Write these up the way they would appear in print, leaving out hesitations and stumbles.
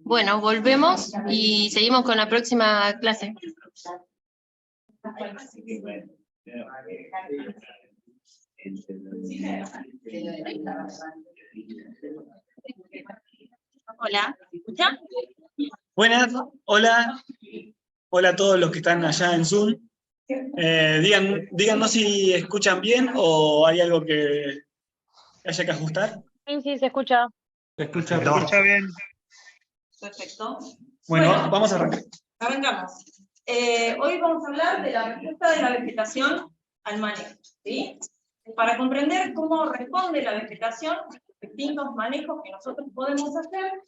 Bueno, volvemos y seguimos con la próxima clase. Hola, ¿me escuchan? Buenas, hola a todos los que están allá en Zoom. Díganos si escuchan bien o hay algo que haya que ajustar. Sí, se escucha. Se escucha bien. Perfecto. Bueno, vamos a arrancar. Arrancamos. Hoy vamos a hablar de la respuesta de la vegetación al manejo, ¿sí? Para comprender cómo responde la vegetación a los distintos manejos que nosotros podemos hacer,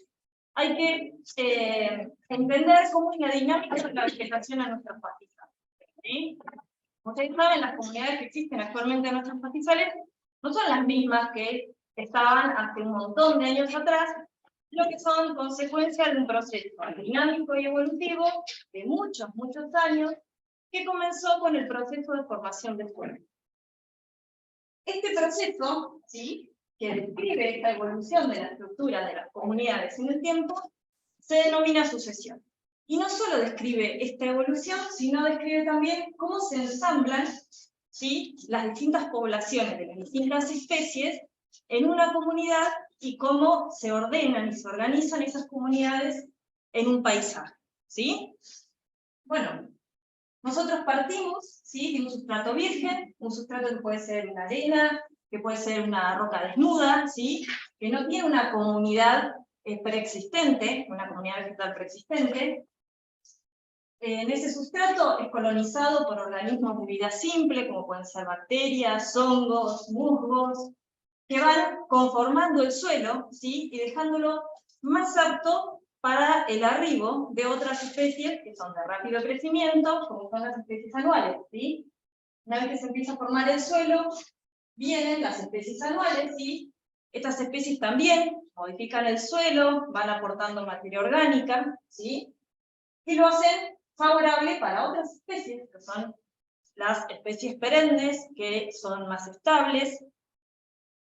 hay que entender cómo es la dinámica de la vegetación a nuestros pastizales, ¿sí? Como ustedes saben, las comunidades que existen actualmente en nuestros pastizales no son las mismas que estaban hace un montón de años atrás, lo que son consecuencias de un proceso dinámico y evolutivo de muchos años, que comenzó con el proceso de formación del suelo. Este proceso, ¿sí?, que describe esta evolución de la estructura de las comunidades en el tiempo, se denomina sucesión. Y no solo describe esta evolución, sino describe también cómo se ensamblan, ¿sí?, las distintas poblaciones de las distintas especies en una comunidad y cómo se ordenan y se organizan esas comunidades en un paisaje, ¿sí? Bueno, nosotros partimos, ¿sí?, de un sustrato virgen, un sustrato que puede ser una arena, que puede ser una roca desnuda, ¿sí?, que no tiene una comunidad preexistente, una comunidad vegetal preexistente. En ese sustrato es colonizado por organismos de vida simple, como pueden ser bacterias, hongos, musgos, que van conformando el suelo, ¿sí?, y dejándolo más apto para el arribo de otras especies que son de rápido crecimiento, como son las especies anuales, ¿sí? Una vez que se empieza a formar el suelo, vienen las especies anuales, ¿sí? Estas especies también modifican el suelo, van aportando materia orgánica, ¿sí?, y lo hacen favorable para otras especies, que son las especies perennes, que son más estables,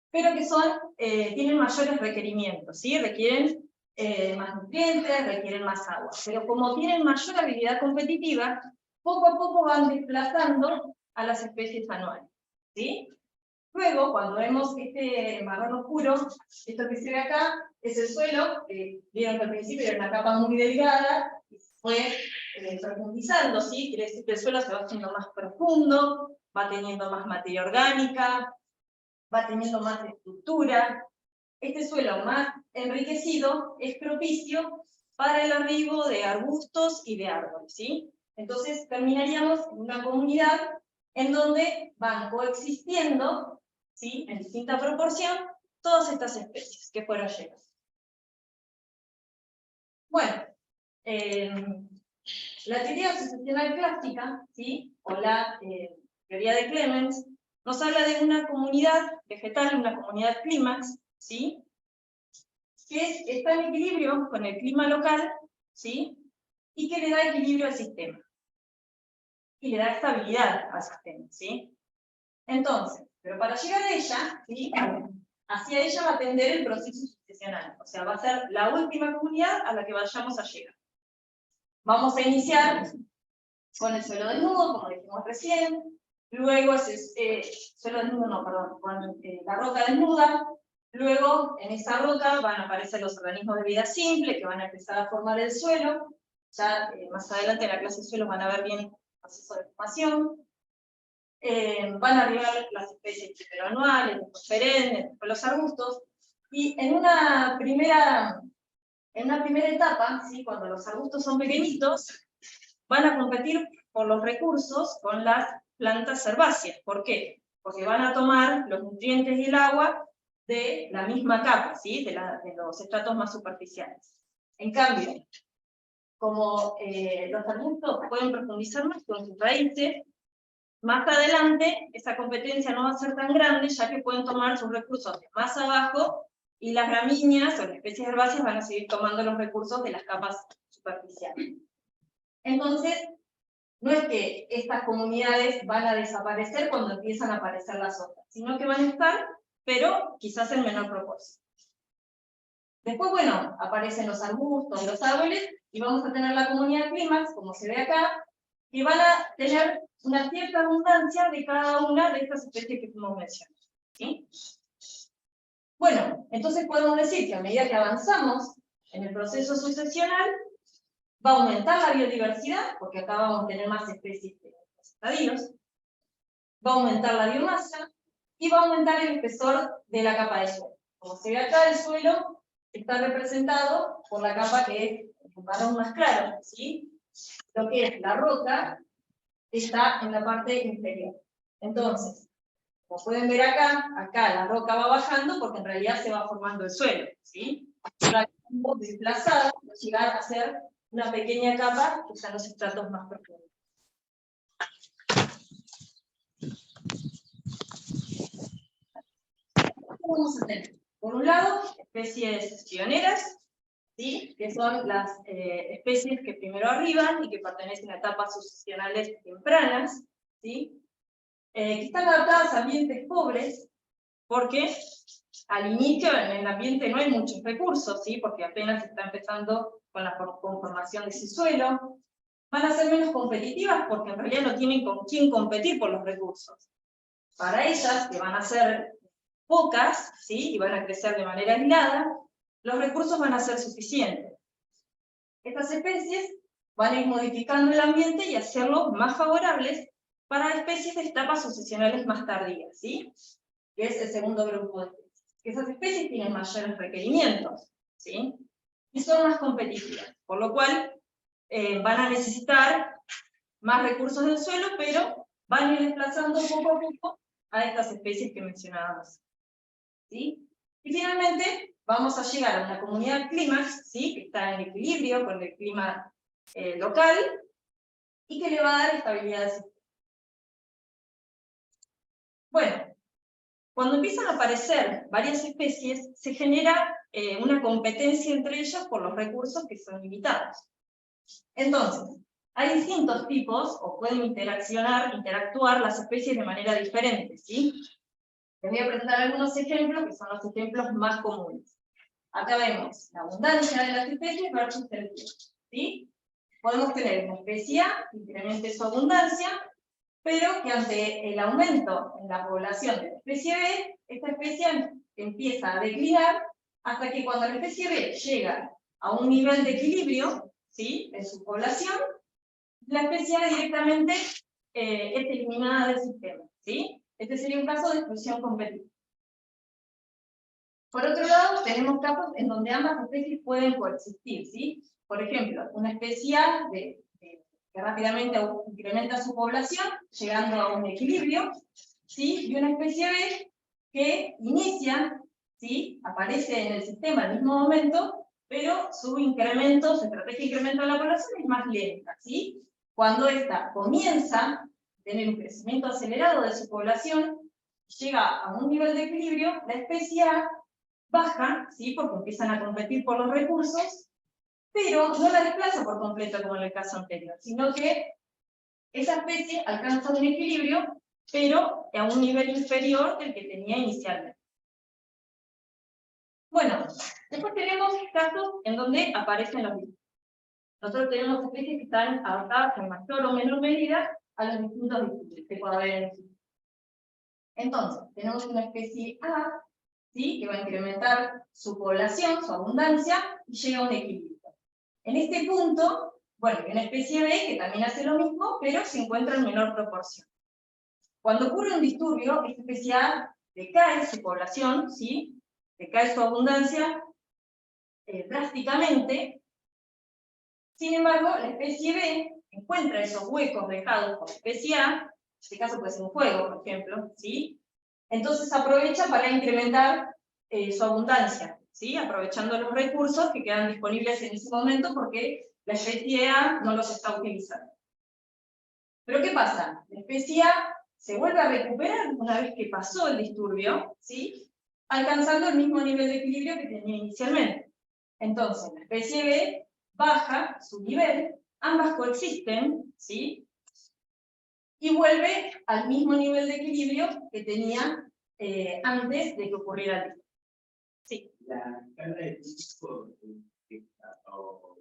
pero que tienen mayores requerimientos, ¿sí? Requieren más nutrientes, requieren más agua. Pero como tienen mayor habilidad competitiva, poco a poco van desplazando a las especies anuales, ¿sí? Luego, cuando vemos este marrón oscuro, esto que se ve acá, es el suelo, vieron que al principio era una capa muy delgada, y se fue profundizando, ¿sí? Quiere decir que el suelo se va haciendo más profundo, va teniendo más materia orgánica, va teniendo más estructura. Este suelo más enriquecido es propicio para el arribo de arbustos y de árboles, ¿sí? Entonces terminaríamos en una comunidad en donde van coexistiendo, ¿sí?, en distinta proporción, todas estas especies que fueron llegando. Bueno, la teoría sucesional clásica, ¿sí?, o la teoría de Clemens, nos habla de una comunidad vegetal, una comunidad clímax, ¿sí?, que está en equilibrio con el clima local, ¿sí?, y que le da equilibrio al sistema. Y le da estabilidad al sistema, ¿sí? Entonces, pero para llegar a ella, ¿sí?, hacia ella va a tender el proceso sucesional. O sea, va a ser la última comunidad a la que vayamos a llegar. Vamos a iniciar con el suelo desnudo, como dijimos recién, luego suelo desnudo, no, perdón, con la roca desnuda, luego en esa roca van a aparecer los organismos de vida simple, que van a empezar a formar el suelo, ya más adelante en la clase de suelos van a ver bien el proceso de formación, van a arribar las especies anuales, después perennes, después los arbustos, y en una primera etapa, ¿sí?, cuando los arbustos son pequeñitos, van a competir por los recursos con las plantas herbáceas. ¿Por qué? Porque van a tomar los nutrientes y el agua de la misma capa, ¿sí?, de los estratos más superficiales. En cambio, como los arbustos pueden profundizar más con sus raíces, más adelante esa competencia no va a ser tan grande, ya que pueden tomar sus recursos de más abajo, y las gramíneas o las especies herbáceas van a seguir tomando los recursos de las capas superficiales. Entonces, no es que estas comunidades van a desaparecer cuando empiezan a aparecer las otras, sino que van a estar, pero quizás en menor proporción. Después, bueno, aparecen los arbustos, los árboles, y vamos a tener la comunidad clímax, como se ve acá, que van a tener una cierta abundancia de cada una de estas especies que hemos mencionado, ¿sí? Bueno, entonces podemos decir que a medida que avanzamos en el proceso sucesional, va a aumentar la biodiversidad, porque acá vamos a tener más especies de los estadios, va a aumentar la biomasa, y va a aumentar el espesor de la capa de suelo. Como se ve acá, el suelo está representado por la capa que es un marrón más claro, ¿sí? Lo que es la roca está en la parte inferior. Entonces, como pueden ver acá la roca va bajando porque en realidad se va formando el suelo, ¿sí? Va desplazado, va a llegar a ser una pequeña capa que está en los estratos más profundos. Vamos a tener, por un lado, especies pioneras, ¿sí? Que son las especies que primero arriban y que pertenecen a etapas sucesionales tempranas, ¿sí? Que están adaptadas a ambientes pobres, porque al inicio en el ambiente no hay muchos recursos, ¿sí? Porque apenas está empezando con la conformación de ese suelo. Van a ser menos competitivas porque en realidad no tienen con quién competir por los recursos. Para ellas, que van a ser pocas, ¿sí? Y van a crecer de manera aislada, los recursos van a ser suficientes. Estas especies van a ir modificando el ambiente y hacerlo más favorables para especies de etapas sucesionales más tardías, ¿sí? Que es el segundo grupo de especies. Que esas especies tienen mayores requerimientos, ¿sí? Y son más competitivas, por lo cual van a necesitar más recursos del suelo, pero van a ir desplazando poco a poco a estas especies que mencionábamos, ¿sí? Y finalmente vamos a llegar a una comunidad clímax, ¿sí? Que está en equilibrio con el clima local y que le va a dar estabilidad al sistema. Bueno, cuando empiezan a aparecer varias especies, se genera una competencia entre ellas por los recursos que son limitados. Entonces, hay distintos tipos, o pueden interactuar las especies de manera diferente, ¿sí? Les voy a presentar algunos ejemplos, que son los ejemplos más comunes. Acá vemos la abundancia de las especies versus el tiempo, ¿sí? Podemos tener una especie A que incremente su abundancia, pero que ante el aumento en la población de la especie B, esta especie empieza a declinar hasta que cuando la especie B llega a un nivel de equilibrio, ¿sí? En su población, la especie A directamente es eliminada del sistema, ¿sí? Este sería un caso de exclusión competitiva. Por otro lado, tenemos casos en donde ambas especies pueden coexistir, ¿sí? Por ejemplo, una especie A que rápidamente incrementa su población, llegando a un equilibrio, ¿sí? Y una especie B que inicia, ¿sí? Aparece en el sistema al mismo momento, pero su incremento, su estrategia de incremento de la población es más lenta, ¿sí? Cuando esta comienza a tener un crecimiento acelerado de su población, llega a un nivel de equilibrio, la especie A baja, ¿sí? Porque empiezan a competir por los recursos, pero no la desplaza por completo como en el caso anterior, sino que esa especie alcanza un equilibrio, pero a un nivel inferior del que tenía inicialmente. Bueno, después tenemos casos en donde aparecen los distintos. Nosotros tenemos especies que están adaptadas en mayor o menor medida a los distintos distintos que puede haber en el sistema. Entonces, tenemos una especie A, ¿sí? Que va a incrementar su población, su abundancia, y llega a un equilibrio. En este punto, bueno, hay una especie B que también hace lo mismo, pero se encuentra en menor proporción. Cuando ocurre un disturbio, esta especie A decae su población, ¿sí? Decae su abundancia drásticamente. Sin embargo, la especie B encuentra esos huecos dejados por la especie A, en este caso puede ser un fuego, por ejemplo, ¿sí? Entonces aprovecha para incrementar su abundancia, ¿sí? Aprovechando los recursos que quedan disponibles en ese momento porque la especie A no los está utilizando. Pero ¿qué pasa? La especie A se vuelve a recuperar una vez que pasó el disturbio, ¿sí? Alcanzando el mismo nivel de equilibrio que tenía inicialmente. Entonces, la especie B baja su nivel, ambas coexisten, ¿sí? Y vuelve al mismo nivel de equilibrio que tenía antes de que ocurriera el disturbio. Sí. La escala de tiempo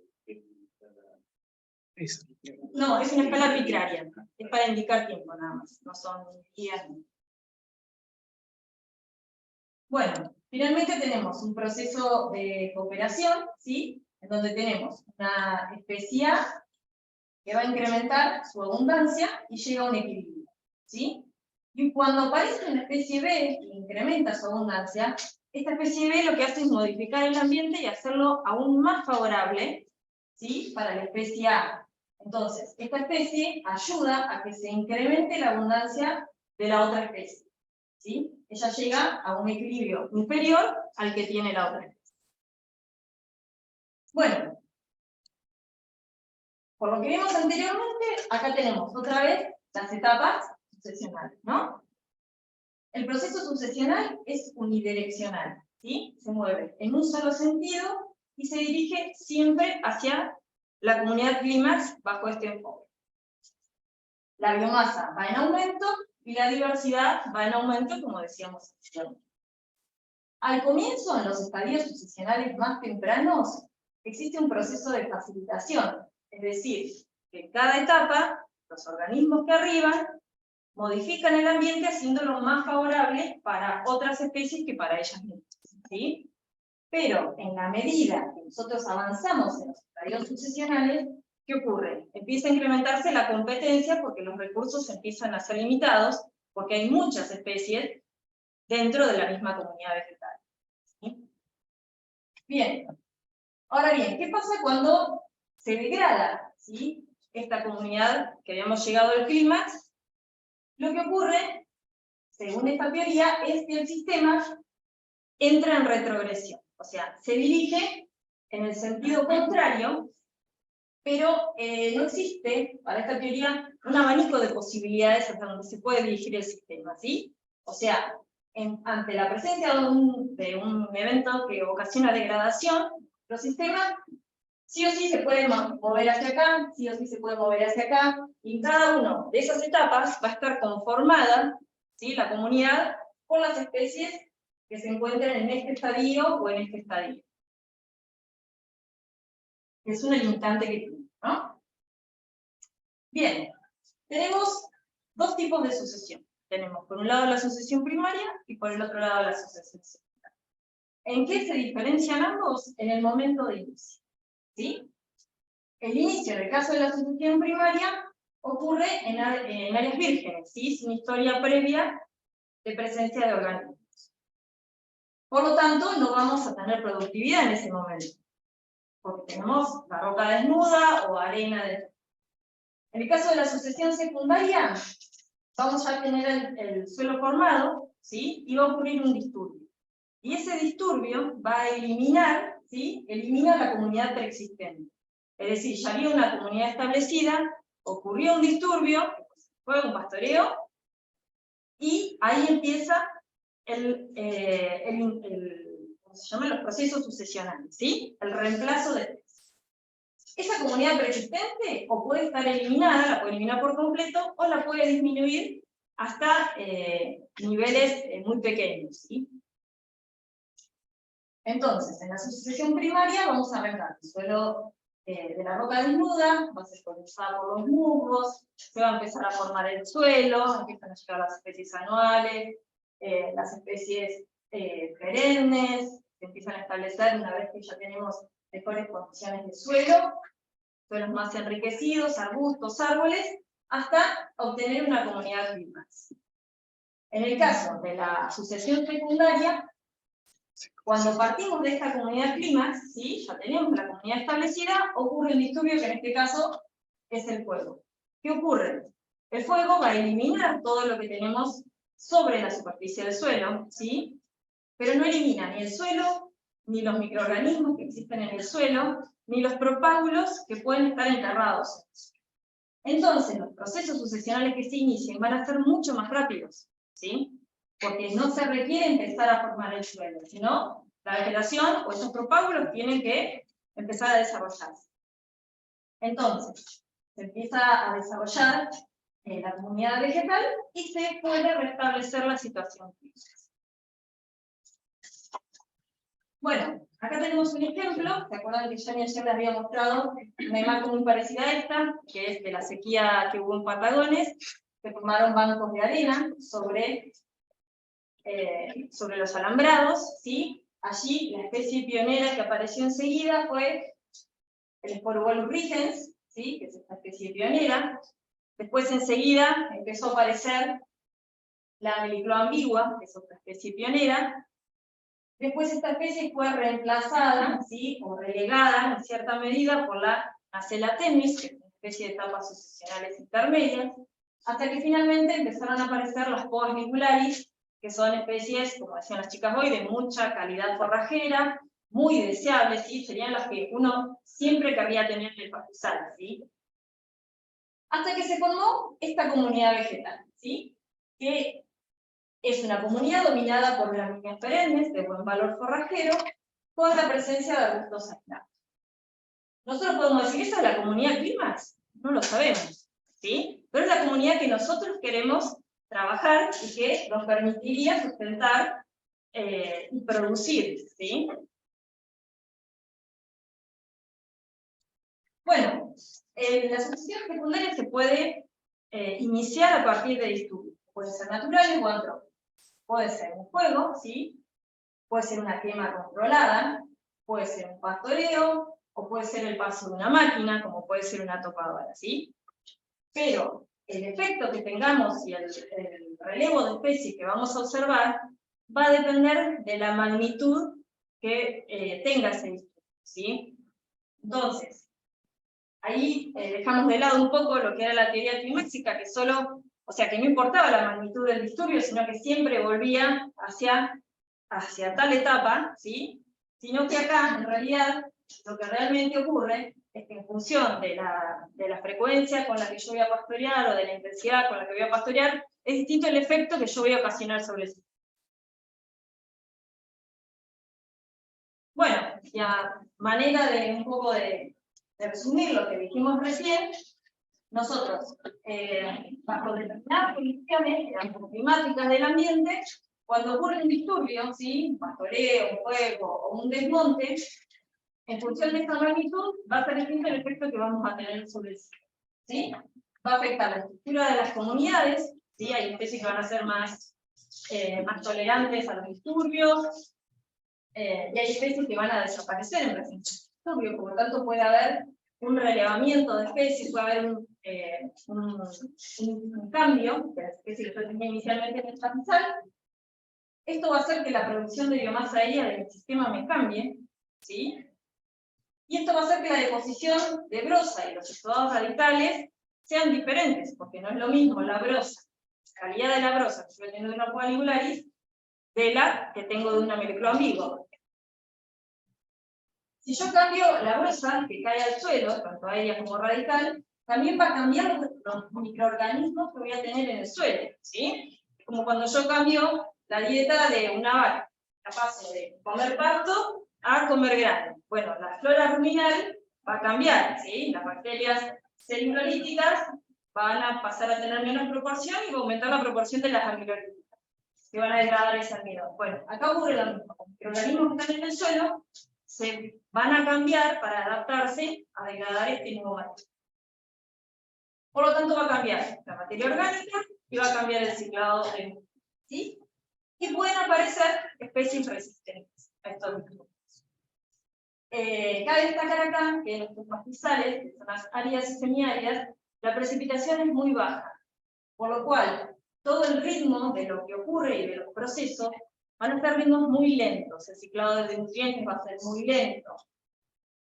No, es una escala arbitraria. Es para indicar tiempo nada más. No son días. Bueno, finalmente tenemos un proceso de cooperación, ¿sí? En donde tenemos una especie A que va a incrementar su abundancia y llega a un equilibrio, ¿sí? Y cuando aparece una especie B que incrementa su abundancia, esta especie B lo que hace es modificar el ambiente y hacerlo aún más favorable, ¿sí? Para la especie A. Entonces, esta especie ayuda a que se incremente la abundancia de la otra especie, ¿sí? Ella llega a un equilibrio inferior al que tiene la otra especie. Bueno, por lo que vimos anteriormente, acá tenemos otra vez las etapas sucesionales, ¿no? El proceso sucesional es unidireccional, ¿sí? Se mueve en un solo sentido y se dirige siempre hacia la comunidad clímax bajo este enfoque. La biomasa va en aumento y la diversidad va en aumento, como decíamos anteriormente. Al comienzo, en los estadios sucesionales más tempranos, existe un proceso de facilitación, es decir, que en cada etapa, los organismos que arriban modifican el ambiente haciéndolo más favorable para otras especies que para ellas mismas, ¿sí? Pero en la medida que nosotros avanzamos en los estadios sucesionales, ¿qué ocurre? Empieza a incrementarse la competencia porque los recursos empiezan a ser limitados, porque hay muchas especies dentro de la misma comunidad vegetal. ¿Sí? Bien. Ahora bien, ¿qué pasa cuando se degrada, ¿sí? Esta comunidad que habíamos llegado al clímax? Lo que ocurre, según esta teoría, es que el sistema entra en retrogresión. O sea, se dirige en el sentido contrario, pero no existe, para esta teoría, un abanico de posibilidades hasta donde se puede dirigir el sistema, ¿sí? O sea, ante la presencia de un evento que ocasiona degradación, los sistemas sí o sí se pueden mover hacia acá, sí o sí se puede mover hacia acá, y en cada una de esas etapas va a estar conformada, ¿sí? La comunidad por las especies que se encuentran en este estadio o en este estadio. Es una limitante que tiene, ¿no? Bien, tenemos dos tipos de sucesión. Tenemos por un lado la sucesión primaria y por el otro lado la sucesión secundaria. ¿En qué se diferencian ambos? En el momento de inicio, ¿sí? El inicio, en el caso de la sucesión primaria, ocurre en áreas vírgenes, ¿sí? Sin historia previa de presencia de organismos. Por lo tanto, no vamos a tener productividad en ese momento, porque tenemos la roca desnuda o arena. En el caso de la sucesión secundaria, vamos a tener el suelo formado, ¿sí? Y va a ocurrir un disturbio. Y ese disturbio va a eliminar, ¿sí? Elimina la comunidad preexistente. Es decir, ya había una comunidad establecida, ocurrió un disturbio, fue un pastoreo, y ahí empieza ¿cómo se llaman? Los procesos sucesionales, ¿sí? El reemplazo de especies. Esa comunidad preexistente o puede estar eliminada, la puede eliminar por completo, o la puede disminuir hasta niveles muy pequeños, ¿sí? Entonces, en la sucesión primaria vamos a arrancar el suelo de la roca desnuda, va a ser colonizada por los musgos, se va a empezar a formar el suelo, empiezan a llegar las especies anuales, las especies perennes, se empiezan a establecer una vez que ya tenemos mejores condiciones de suelo, suelos más enriquecidos, arbustos, árboles, hasta obtener una comunidad clímax. En el caso de la sucesión secundaria, cuando partimos de esta comunidad clímax, ¿sí? Ya tenemos la comunidad establecida, ocurre un disturbio que en este caso es el fuego. ¿Qué ocurre? El fuego va a eliminar todo lo que tenemos sobre la superficie del suelo, ¿sí? Pero no elimina ni el suelo, ni los microorganismos que existen en el suelo, ni los propágulos que pueden estar enterrados. Entonces, los procesos sucesionales que se inician van a ser mucho más rápidos, ¿sí? Porque no se requiere empezar a formar el suelo, sino la vegetación o esos propágulos tienen que empezar a desarrollarse. Entonces, se empieza a desarrollar la comunidad vegetal y se puede restablecer la situación clímax. tenemos un ejemplo, ¿se acuerdan que Johnny ayer les había mostrado una imagen muy parecida a esta, que es de la sequía que hubo en Patagones? Se formaron bancos de arena sobre los alambrados, ¿sí? Allí la especie pionera que apareció enseguida fue el Sporbolus rigens, ¿sí? Que es esta especie pionera. Después enseguida empezó a aparecer la Melicloa ambigua, que es otra especie pionera. Después esta especie fue reemplazada, ¿sí? O relegada en cierta medida por la Nacella temnis, que es una especie de etapas sucesionales intermedias, hasta que finalmente empezaron a aparecer las Poas nicularis, que son especies, como decían las chicas hoy, de mucha calidad forrajera, muy deseables, ¿sí? Serían las que uno siempre querría tener en el pastizal, ¿sí? Hasta que se formó esta comunidad vegetal, ¿sí? Que es una comunidad dominada por gramíneas perennes de buen valor forrajero, con la presencia de arbustos aislados. Nosotros podemos decir, ¿esa es la comunidad Clímax? No lo sabemos, ¿sí? Pero es la comunidad que nosotros queremos trabajar y que nos permitiría sustentar y producir, ¿sí? Bueno, la sucesión secundaria se puede iniciar a partir de disturbios. Pueden ser naturales o antrópicos. Puede ser un fuego, ¿sí? Puede ser una quema controlada, puede ser un pastoreo, o puede ser el paso de una máquina, como puede ser una topadora, ¿sí? Pero el efecto que tengamos y el relevo de especies que vamos a observar va a depender de la magnitud que tenga ese disturbio, ¿sí? Entonces, ahí dejamos de lado un poco lo que era la teoría climática, que solo, o sea, que no importaba la magnitud del disturbio, sino que siempre volvía hacia tal etapa, ¿sí? Sino que acá, en realidad, lo que realmente ocurre es que en función de la frecuencia con la que yo voy a pastorear, o de la intensidad con la que voy a pastorear, es distinto el efecto que yo voy a ocasionar sobre el sistema. Bueno, y a manera de un poco de resumir lo que dijimos recién, nosotros, bajo determinadas condiciones climáticas del ambiente, cuando ocurre un disturbio, ¿sí? Un pastoreo, un fuego o un desmonte, en función de esta magnitud, va a ser distinto el efecto que vamos a tener sobre el sistema, ¿sí? Va a afectar la estructura de las comunidades, ¿sí? Hay especies que van a ser más tolerantes a los disturbios, y hay especies que van a desaparecer en presencia de disturbios, por lo tanto puede haber un relevamiento de especies, puede haber un cambio de la especie que yo tenía inicialmente en el pastizal. Esto va a hacer que la producción de biomasa aérea del sistema me cambie, ¿sí? Y esto va a hacer que la deposición de brosa y los exudados radicales sean diferentes, porque no es lo mismo la brosa, la calidad de la brosa que yo tengo de una Poa nicularis, de la que tengo de una Melicloa ambigua. Si yo cambio la brosa que cae al suelo, tanto aérea como radical, también va a cambiar los microorganismos que voy a tener en el suelo, ¿sí? Como cuando yo cambio la dieta de una vaca, la paso de comer pasto a comer grano. Bueno, la flora ruminal va a cambiar, ¿sí? Las bacterias celulolíticas van a pasar a tener menos proporción y va a aumentar la proporción de las amilolíticas, que van a degradar ese almidón. Bueno, acá ocurre lo mismo. Los microorganismos que están en el suelo se van a cambiar para adaptarse a degradar este nuevo material. Por lo tanto, va a cambiar la materia orgánica y va a cambiar el ciclado de nutrientes, ¿sí? Y pueden aparecer especies resistentes a estos disturbios. Cabe destacar acá que en nuestros pastizales, que son las áridas y semiáridas, la precipitación es muy baja, por lo cual todo el ritmo de lo que ocurre y de los procesos van a ser ritmos muy lentos, el ciclado de nutrientes va a ser muy lento.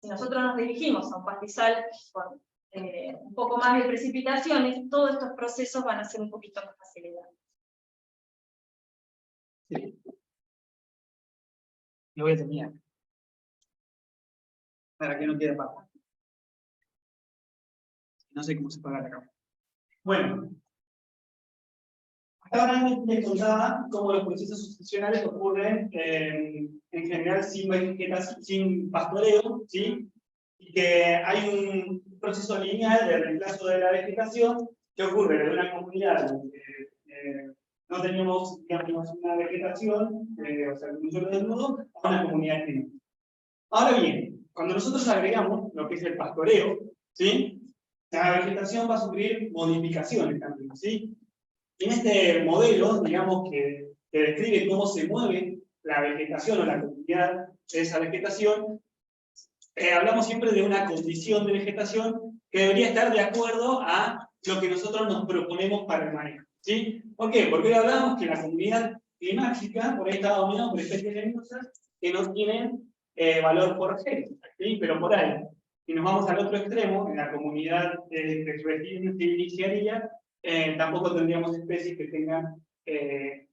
Si nosotros nos dirigimos a un pastizal con un poco más de precipitaciones, todos estos procesos van a ser un poquito más acelerados. Sí. Lo voy a terminar. Para que no quede apagado. No sé cómo se paga la cámara. Bueno. Ahora les contaba cómo los procesos sucesionales ocurren en general sin pastoreo, ¿sí? Y que hay un proceso lineal de reemplazo de la vegetación que ocurre de una comunidad donde no teníamos, digamos, una vegetación, o sea, un suelo desnudo, a una comunidad clínica. Ahora bien, cuando nosotros agregamos lo que es el pastoreo, ¿sí? La vegetación va a sufrir modificaciones también, ¿sí? En este modelo, digamos, que describe cómo se mueve la vegetación o la comunidad de esa vegetación, hablamos siempre de una condición de vegetación que debería estar de acuerdo a lo que nosotros nos proponemos para el manejo, ¿sí? ¿Por qué? Porque hoy hablamos que la comunidad climática por ahí está dominada por especies leñosas que no tienen valor por género, ¿sí? Pero por ahí, si nos vamos al otro extremo, en la comunidad que se iniciaría, tampoco tendríamos especies que tengan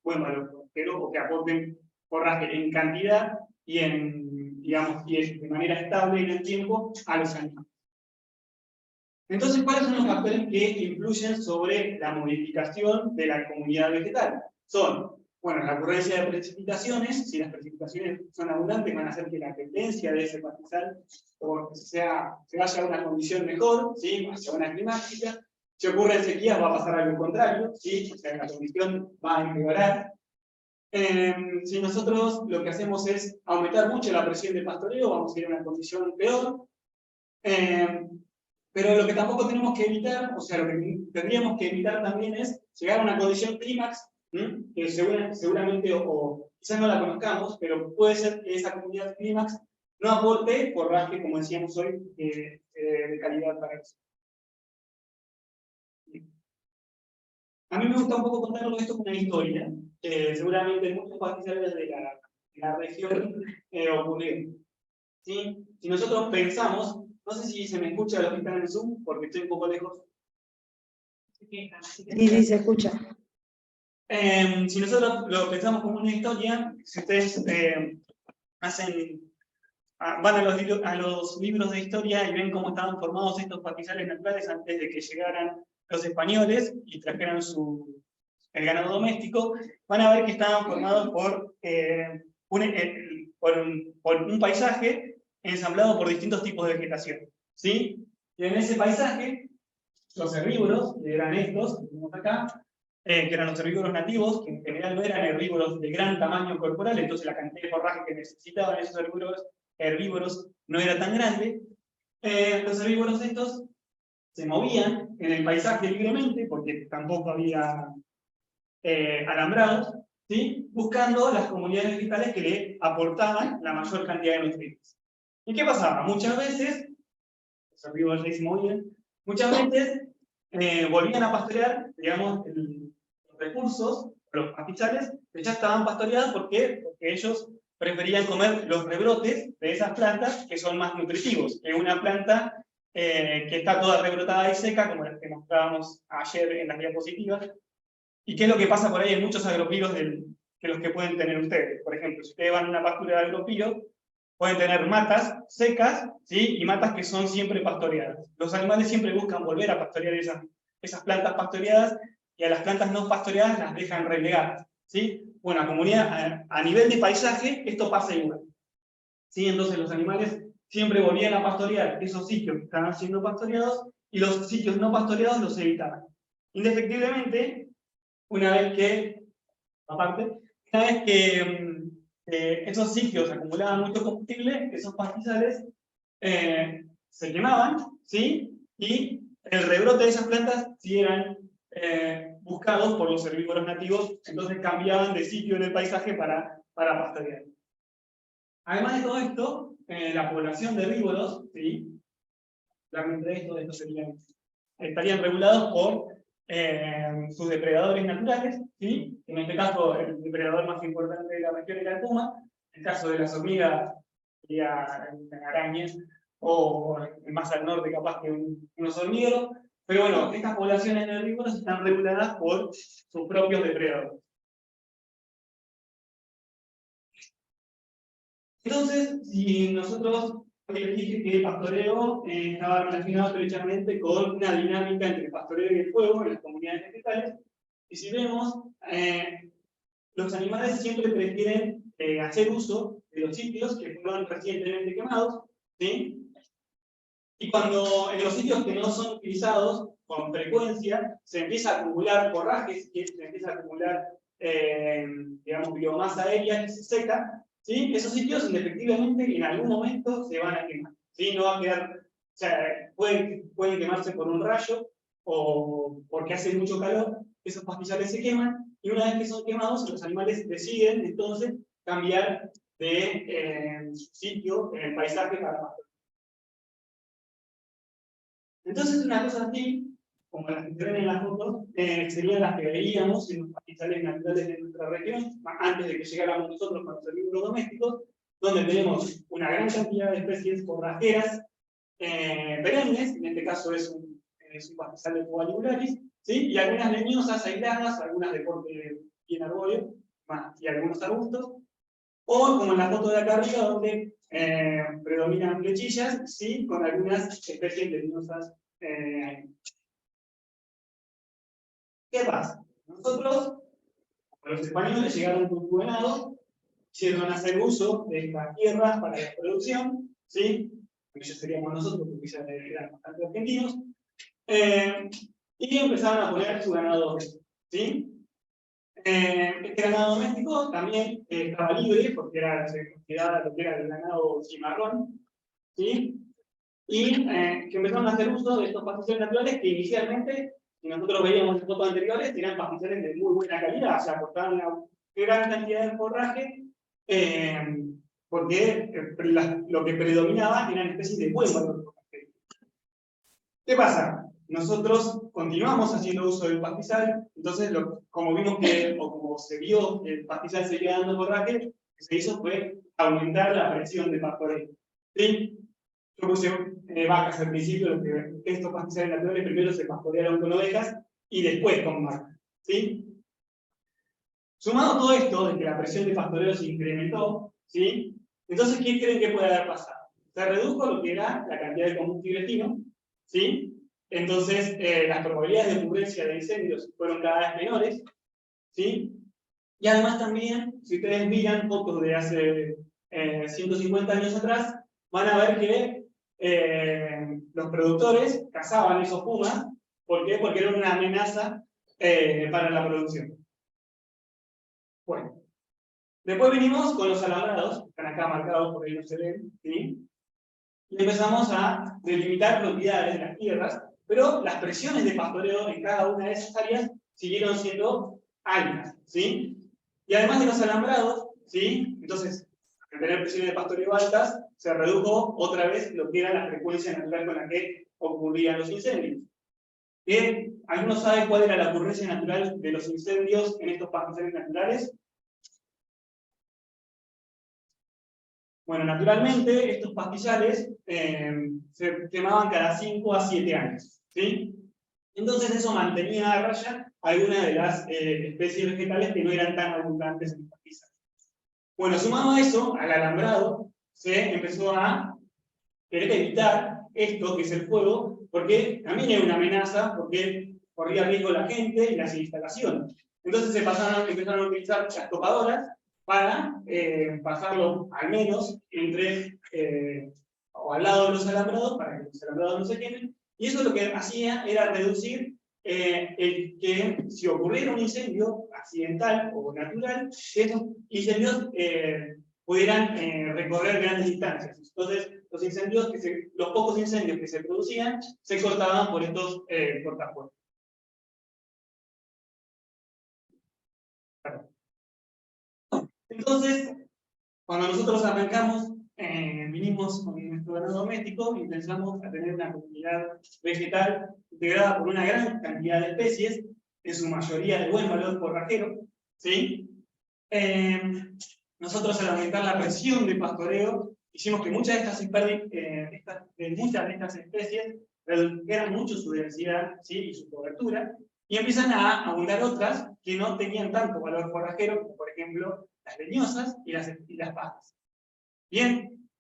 buen valor por género o que aporten forraje en cantidad y digamos, de manera estable en el tiempo a los animales. Entonces, ¿cuáles son los factores que influyen sobre la modificación de la comunidad vegetal? Son, bueno, la ocurrencia de precipitaciones. Si las precipitaciones son abundantes, van a hacer que la tendencia de ese pastizal se vaya a una condición mejor, ¿sí? Hacia una climática. Si ocurren sequías, va a pasar algo contrario, ¿sí? O sea, la condición va a empeorar. Si nosotros lo que hacemos es aumentar mucho la presión de pastoreo, vamos a ir a una condición peor. Pero lo que tampoco tenemos que evitar, o sea, lo que tendríamos que evitar también es llegar a una condición clímax, que seguramente, o quizás no la conozcamos, pero puede ser que esa comunidad clímax no aporte forraje, como decíamos hoy, de calidad para eso. A mí me gusta un poco contarlo esto con una historia, que seguramente muchos pastizales de la región ocurrieron. ¿Sí? Si nosotros pensamos, no sé si se me escucha los que están en Zoom, porque estoy un poco lejos. Sí, se escucha. Si nosotros lo pensamos como una historia, si ustedes van a los libros de historia y ven cómo estaban formados estos pastizales naturales antes de que llegaran los españoles y trajeran el ganado doméstico, van a ver que estaban formados por un paisaje ensamblado por distintos tipos de vegetación, ¿sí? Y en ese paisaje, los herbívoros, que eran estos, que tenemos acá, que eran los herbívoros nativos, que en general no eran herbívoros de gran tamaño corporal, entonces la cantidad de forraje que necesitaban esos herbívoros no era tan grande. Los herbívoros estos se movían en el paisaje libremente, porque tampoco había alambrados, ¿sí? Buscando las comunidades vegetales que le aportaban la mayor cantidad de nutrientes. ¿Y qué pasaba? Muchas veces, los herbívoros se movían, muchas veces volvían a pastorear, digamos, los recursos, los pastizales, que ya estaban pastoreados. ¿Por qué? Porque ellos preferían comer los rebrotes de esas plantas que son más nutritivos que una planta que está toda rebrotada y seca, como la que mostrábamos ayer en las diapositivas. ¿Y qué es lo que pasa por ahí en muchos agropíos que los que pueden tener ustedes? Por ejemplo, si ustedes van a una pastura de agropío, pueden tener matas secas, ¿sí? Y matas que son siempre pastoreadas. Los animales siempre buscan volver a pastorear esas plantas pastoreadas, y a las plantas no pastoreadas las dejan relegadas, ¿sí? Bueno, a nivel de paisaje, esto pasa igual, ¿sí? Entonces los animales siempre volvían a pastorear esos sitios que estaban siendo pastoreados, y los sitios no pastoreados los evitaban. Indefectiblemente, una vez que esos sitios acumulaban mucho combustible, esos pastizales se quemaban, ¿sí? Y el rebrote de esas plantas sí eran buscados por los herbívoros nativos, entonces cambiaban de sitio en el paisaje para pastorear. Además de todo esto, la población de herbívoros, ¿sí? Claramente estarían regulados por sus depredadores naturales, ¿sí? En este caso, el depredador más importante de la región era el puma. En el caso de las hormigas, serían arañas, o más al norte capaz que unos hormigueros. Pero bueno, estas poblaciones de herbívoros están reguladas por sus propios depredadores. Entonces, si nosotros, les dije que el pastoreo estaba relacionado estrechamente con una dinámica entre el pastoreo y el fuego en las comunidades vegetales, y si vemos, los animales siempre prefieren hacer uso de los sitios que fueron recientemente quemados, ¿sí? Y cuando en los sitios que no son utilizados con frecuencia, se empieza a acumular forrajes, se empieza a acumular, digamos, biomasa aérea que se seca, ¿sí? Esos sitios efectivamente en algún momento se van a quemar, ¿sí? No va a quedar, o sea, pueden quemarse por un rayo o porque hace mucho calor, esos pastizales se queman, y una vez que son quemados, los animales deciden entonces cambiar de sitio en el paisaje para pasar. Entonces, una cosa así, como las que se ven en las fotos, serían las que veíamos en los pastizales naturales de nuestra región, antes de que llegáramos nosotros con los herbívoros domésticos, donde tenemos una gran cantidad de especies forrajeras perennes, en este caso es un pastizal de Cubalibularis, ¿sí? Y algunas leñosas aisladas, algunas de porte bien arbóreo, y algunos arbustos, o como en la foto de acá arriba, donde predominan flechillas, ¿sí? Con algunas especies leñosas. ¿Qué pasa? Nosotros, los españoles, llegaron con su ganado, hicieron hacer uso de estas tierras para la producción, ¿sí? Ellos seríamos nosotros, porque ya eran bastante argentinos, y empezaron a poner su ganado doméstico, ¿sí? Este ganado doméstico también estaba libre, porque se consideraba lo que era el ganado cimarrón, ¿sí? Y que empezaron a hacer uso de estos pastizales naturales que inicialmente, si nosotros veíamos en fotos anteriores, eran pastizales de muy buena calidad, o sea, aportaban una gran cantidad de forraje, porque lo que predominaba eran especies de buen valor forrajero. ¿Qué pasa? Nosotros continuamos haciendo uso del pastizal, entonces como vimos que, o como se vio que el pastizal seguía dando forraje, lo que se hizo fue aumentar la presión de pastoreo, ¿sí? Yo puse vacas al principio, lo que estos pastizales naturales primero se pastorearon con ovejas y después con vacas, ¿sí? Sumado todo esto, de que la presión de pastoreo se incrementó, ¿sí? Entonces, ¿qué creen que puede haber pasado? Se redujo lo que era la cantidad de combustible fino, ¿sí? Entonces, las probabilidades de ocurrencia de incendios fueron cada vez menores, ¿sí? Y además también, si ustedes miran fotos de hace 150 años atrás, van a ver que los productores cazaban esos pumas. ¿Por qué? Porque era una amenaza para la producción. Bueno, después venimos con los alambrados, que están acá marcados, por ahí no se ven, ¿sí? Y empezamos a delimitar propiedades de las tierras, pero las presiones de pastoreo en cada una de esas áreas siguieron siendo altas, ¿sí? Y además de los alambrados, ¿sí? Entonces, al tener presiones de pastoreo altas, se redujo otra vez lo que era la frecuencia natural con la que ocurrían los incendios. Bien, ¿alguno sabe cuál era la ocurrencia natural de los incendios en estos pastizales naturales? Bueno, naturalmente, estos pastizales se quemaban cada 5 a 7 años, ¿sí? Entonces eso mantenía a raya algunas de las especies vegetales que no eran tan abundantes en los pastizales. Bueno, sumado a eso, al alambrado, se empezó a querer evitar esto, que es el fuego, porque también era una amenaza, porque corría riesgo la gente y las instalaciones. Entonces empezaron a utilizar las topadoras para pasarlo al menos entre o al lado de los alambrados, para que los alambrados no se quemen, y eso lo que hacía era reducir el que si ocurriera un incendio accidental o natural, que esos incendios pudieran recorrer grandes distancias. Entonces, los pocos incendios que se producían se cortaban por estos cortafuegos. Entonces, cuando nosotros arrancamos, vinimos con nuestro ganado doméstico y pensamos a tener una comunidad vegetal integrada por una gran cantidad de especies, en su mayoría de buen valor forrajero, ¿sí? Nosotros al aumentar la presión de pastoreo, hicimos que muchas de estas especies redujeran mucho su densidad, ¿sí? Y su cobertura, y empiezan a abundar otras que no tenían tanto valor forrajero, como por ejemplo las leñosas y las pastas. Bien,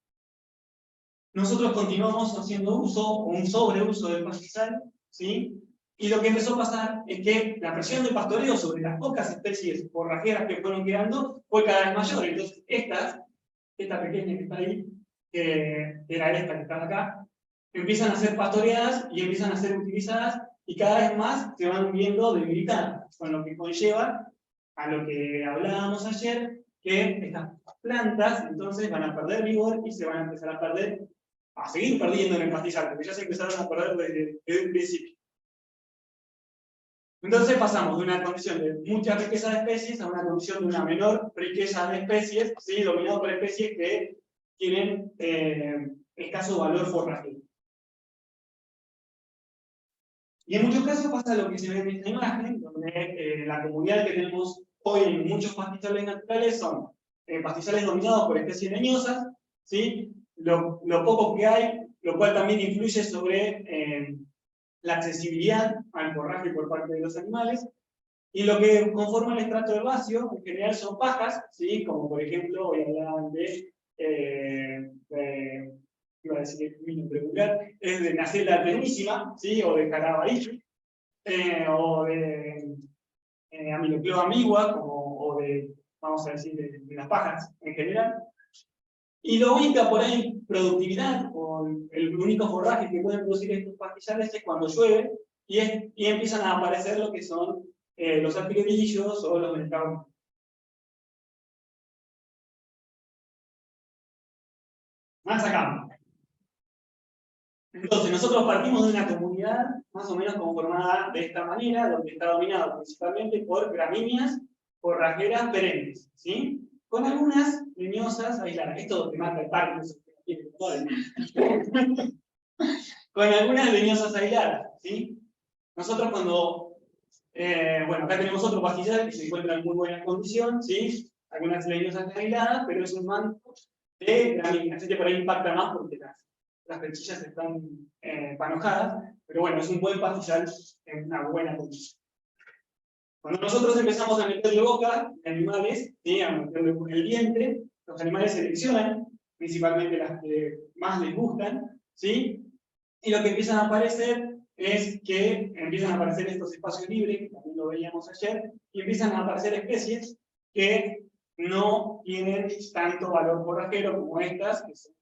nosotros continuamos haciendo uso o un sobreuso del pastizal, ¿sí? Y lo que empezó a pasar es que la presión de pastoreo sobre las pocas especies forrajeras que fueron quedando fue cada vez mayor. Entonces, esta pequeña que está ahí, que era esta que está acá, empiezan a ser pastoreadas y empiezan a ser utilizadas y cada vez más se van viendo debilitadas, con lo que conlleva a lo que hablábamos ayer, que estas plantas entonces van a perder vigor y se van a empezar a seguir perdiendo en el pastizal, porque ya se empezaron a perder desde el principio. Entonces pasamos de una condición de mucha riqueza de especies a una condición de una menor riqueza de especies, ¿sí? Dominado por especies que tienen escaso valor forrajero. Y en muchos casos pasa lo que se ve en esta imagen, donde la comunidad que tenemos hoy en muchos pastizales naturales son pastizales dominados por especies leñosas, ¿sí? Lo poco que hay, lo cual también influye sobre la accesibilidad al forraje por parte de los animales, y lo que conforma el estrato herbáceo en general son pajas, ¿sí? Como por ejemplo, hoy hablaban iba a decir mi nombre vulgar, es de Nacella tenuísima, ¿sí? O de Caraballo, o de Amilocleo ambigua, o de, vamos a decir, de las pajas en general. Y lo única por ahí productividad, o el único forraje que pueden producir estos pastizales es cuando llueve y empiezan a aparecer lo que son los alpiguerillos o los mercados. Más acá. Entonces, nosotros partimos de una comunidad más o menos conformada de esta manera, donde está dominado principalmente por gramíneas forrajeras perennes, ¿sí? Con algunas leñosas aisladas. Esto te mata el parque. Con algunas leñosas aisladas, ¿sí? Nosotros cuando, bueno, acá tenemos otro pastizal que se encuentra en muy buena condición, ¿sí? Algunas leñosas aisladas, pero es un manto de gramíneas. Este por ahí impacta más porque las pechillas están panojadas, pero bueno, es un buen pastizal en una buena condición. Cuando nosotros empezamos a meterle boca a animales, ¿sí? A meterle con el vientre, los animales seleccionan principalmente las que más les gustan, ¿sí? Y lo que empiezan a aparecer es que empiezan a aparecer estos espacios libres, que también lo veíamos ayer, y empiezan a aparecer especies que no tienen tanto valor forrajero como estas, que son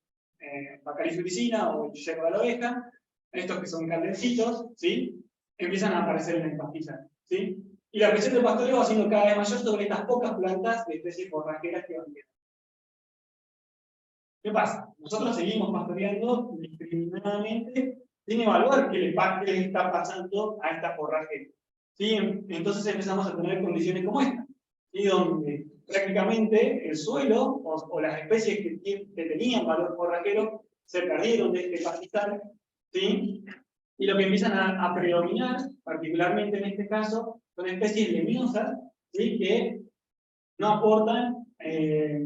Bacallis uricina o yerba de la oveja, estos que son caldencitos, ¿sí? Empiezan a aparecer en el pastizal, ¿sí? Y la presión del pastoreo va siendo cada vez mayor sobre estas pocas plantas de especies forrajeras que van quedando. ¿Qué pasa? Nosotros seguimos pastoreando indiscriminadamente sin evaluar qué le está pasando a esta forraje. ¿Sí? Entonces empezamos a tener condiciones como esta, ¿sí? Donde prácticamente el suelo o las especies que tenían valor forrajero se perdieron de este pastizal, ¿sí? Y lo que empiezan a predominar, particularmente en este caso, son especies leñosas, ¿sí? Que no aportan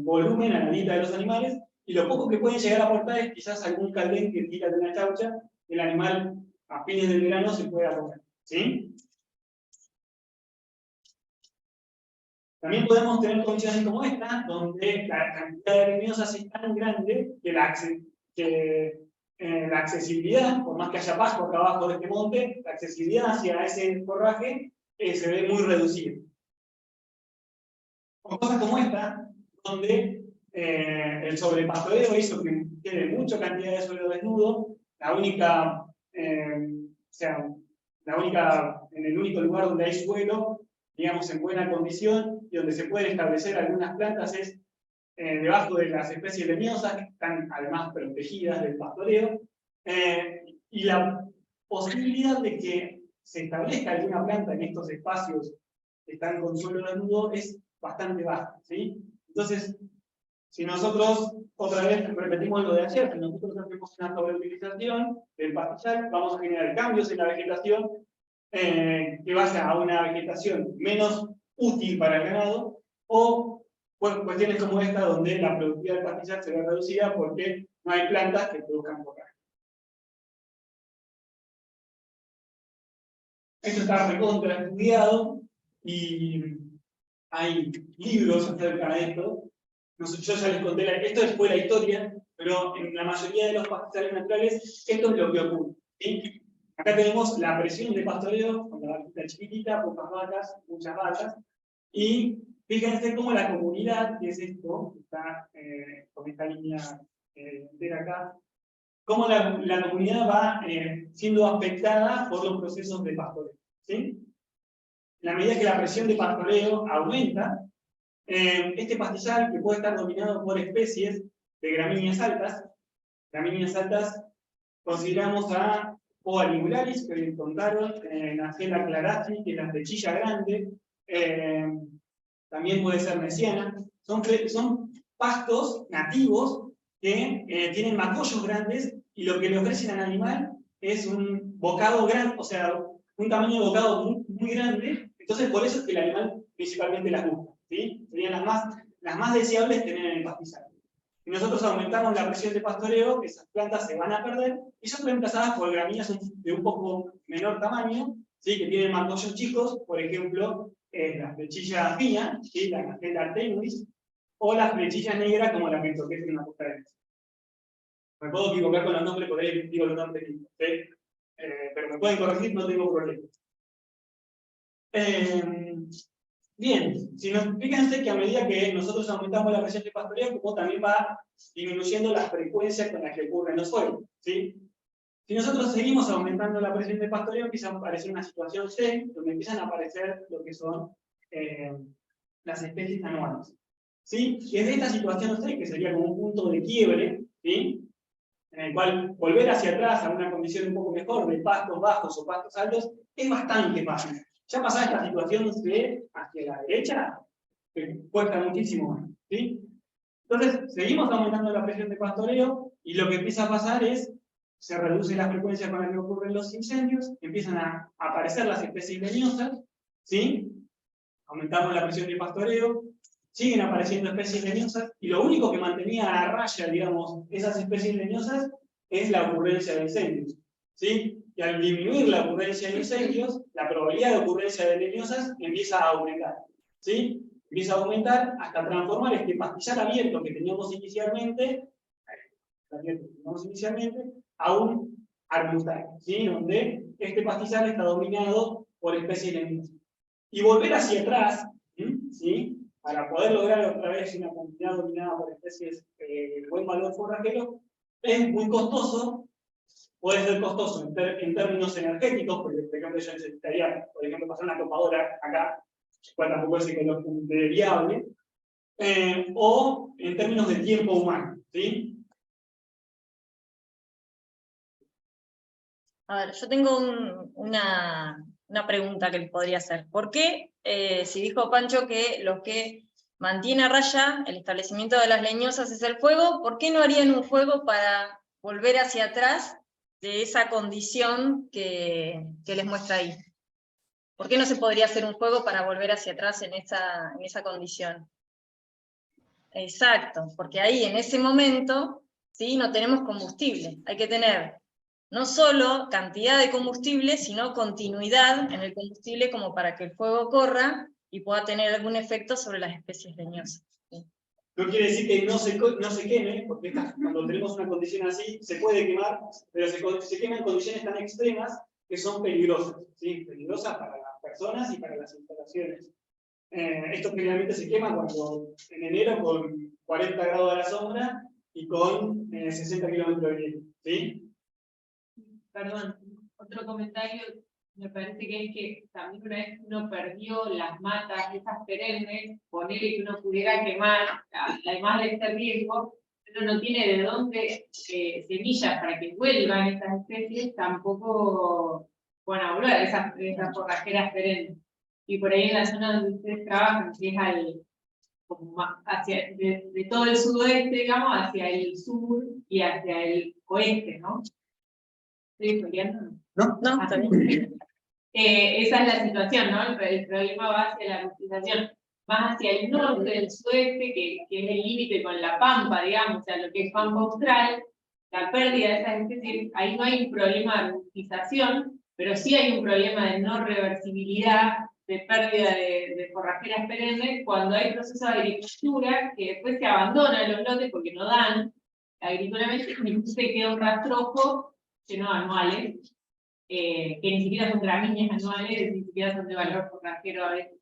volumen a la dieta de los animales, y lo poco que pueden llegar a aportar es quizás algún caldén que tira de una chaucha, el animal a fines del verano se pueda comer, ¿sí? También podemos tener condiciones como esta, donde la cantidad de leñosas es tan grande que la accesibilidad, por más que haya pasto acá abajo de este monte, la accesibilidad hacia ese forraje se ve muy reducida. O cosas como esta, donde el sobrepastoreo hizo que quede mucha cantidad de suelo desnudo, en el único lugar donde hay suelo, digamos, en buena condición, y donde se pueden establecer algunas plantas es debajo de las especies leñosas, que están además protegidas del pastoreo, y la posibilidad de que se establezca alguna planta en estos espacios que están con suelo desnudo es bastante baja, ¿sí? Entonces, si nosotros, otra vez repetimos lo de ayer, si nosotros hacemos una sobreutilización del pastizal, vamos a generar cambios en la vegetación que vaya a una vegetación menos útil para el ganado, o cuestiones como esta, donde la productividad del pastizal se ve reducida porque no hay plantas que produzcan forraje. Esto está recontra estudiado y hay libros acerca de esto. Yo ya les conté, esto fue la historia, pero en la mayoría de los pastizales naturales esto es lo que ocurre, ¿sí? Acá tenemos la presión de pastoreo, con la vaquita chiquitita, pocas vacas, muchas vacas, y fíjense cómo la comunidad, que es esto, que está con esta línea entera acá, cómo la comunidad va siendo afectada por los procesos de pastoreo, ¿sí? En la medida que la presión de pastoreo aumenta, Este pastizal, que puede estar dominado por especies de gramíneas altas consideramos a Ovalimularis, que le contaron, Nacella clarastri, que es la flechilla grande, también puede ser mesiana. Son pastos nativos que tienen macollos grandes y lo que le ofrecen al animal es un bocado grande, o sea, un tamaño de bocado muy, muy grande. Entonces, por eso es que el animal principalmente las busca, ¿sí? Serían las más deseables tener en el pastizal. Si nosotros aumentamos la presión de pastoreo, esas plantas se van a perder y son reemplazadas por gramíneas de un poco menor tamaño, ¿sí? Que tienen macollos chicos, por ejemplo, la flechilla fina, ¿sí? La Nacella artenuis, o las flechillas negras como la que toqué en una costa de mesa. Me puedo equivocar con los nombres, por ahí digo los nombres, ¿sí? Pero me pueden corregir, no tengo problema. Bien, fíjense que a medida que nosotros aumentamos la presión de pastoreo, como también va disminuyendo las frecuencias con las que ocurren los fuegos, ¿sí? Si nosotros seguimos aumentando la presión de pastoreo, empieza a aparecer una situación C, donde empiezan a aparecer lo que son las especies anuales, ¿sí? Y es de esta situación C, que sería como un punto de quiebre, ¿sí? En el cual volver hacia atrás a una condición un poco mejor de pastos bajos o pastos altos es bastante fácil. Ya pasada esta situación C hacia la derecha, cuesta muchísimo más, ¿sí? Entonces, seguimos aumentando la presión de pastoreo y lo que empieza a pasar es, se reduce la frecuencia con la que ocurren los incendios, empiezan a aparecer las especies leñosas, ¿sí? Aumentamos la presión de pastoreo, siguen apareciendo especies leñosas, y lo único que mantenía a raya, digamos, esas especies leñosas es la ocurrencia de incendios, ¿sí? Y al disminuir la ocurrencia de incendios, la probabilidad de ocurrencia de leñosas empieza a aumentar, ¿sí? Empieza a aumentar hasta transformar este pastizal abierto que teníamos inicialmente a un arbustal, ¿sí? Donde este pastizal está dominado por especies leñosas. Y volver hacia atrás, ¿sí? Para poder lograr otra vez una comunidad dominada por especies de buen valor forrajero, es muy costoso. Puede ser costoso en términos energéticos, porque por ejemplo yo necesitaría, por ejemplo, pasar una topadora acá, cual tampoco es económicamente viable, o en términos de tiempo humano, ¿sí? A ver, yo tengo una pregunta que les podría hacer. ¿Por qué, si dijo Pancho que lo que mantiene a raya el establecimiento de las leñosas es el fuego, ¿por qué no harían un fuego para volver hacia atrás de esa condición que les muestra ahí? ¿Por qué no se podría hacer un fuego para volver hacia atrás en esa condición? Exacto, porque ahí en ese momento, ¿sí? No tenemos combustible. Hay que tener no solo cantidad de combustible, sino continuidad en el combustible como para que el fuego corra y pueda tener algún efecto sobre las especies leñosas. ¿Sí? No quiere decir que no se queme, porque cuando tenemos una condición así, se puede quemar, pero se quema en condiciones tan extremas que son peligrosas, ¿sí? Peligrosas para las personas y para las instalaciones. Esto generalmente se quema cuando en enero con 40 grados a la sombra y con 60 kilómetros de viento, ¿sí? Perdón, otro comentario, me parece que es que también una vez que uno perdió las matas, esas perennes, ponerle que uno pudiera quemar, además de este riesgo, uno no tiene de dónde semillas para que vuelvan estas especies, tampoco van a volver esas forrajeras perennes. Y por ahí en la zona donde ustedes trabajan, que es hacia, de todo el sudoeste, digamos, hacia el sur y hacia el oeste, ¿no? ¿Estoy estudiando? No, está bien. Esa es la situación, ¿no? El problema va hacia la utilización, más hacia el norte del sudeste, que es el límite con la Pampa, digamos, o sea, lo que es Pampa Austral, la pérdida de esas especies, ahí no hay un problema de utilización, pero sí hay un problema de no reversibilidad, de pérdida de forrajeras perennes, cuando hay procesos de agricultura que después se abandonan los lotes porque no dan agrícolamente, y se queda un rastrojo lleno de anuales, que ni siquiera son gramíneas anuales, ni siquiera son de valor forrajero a veces.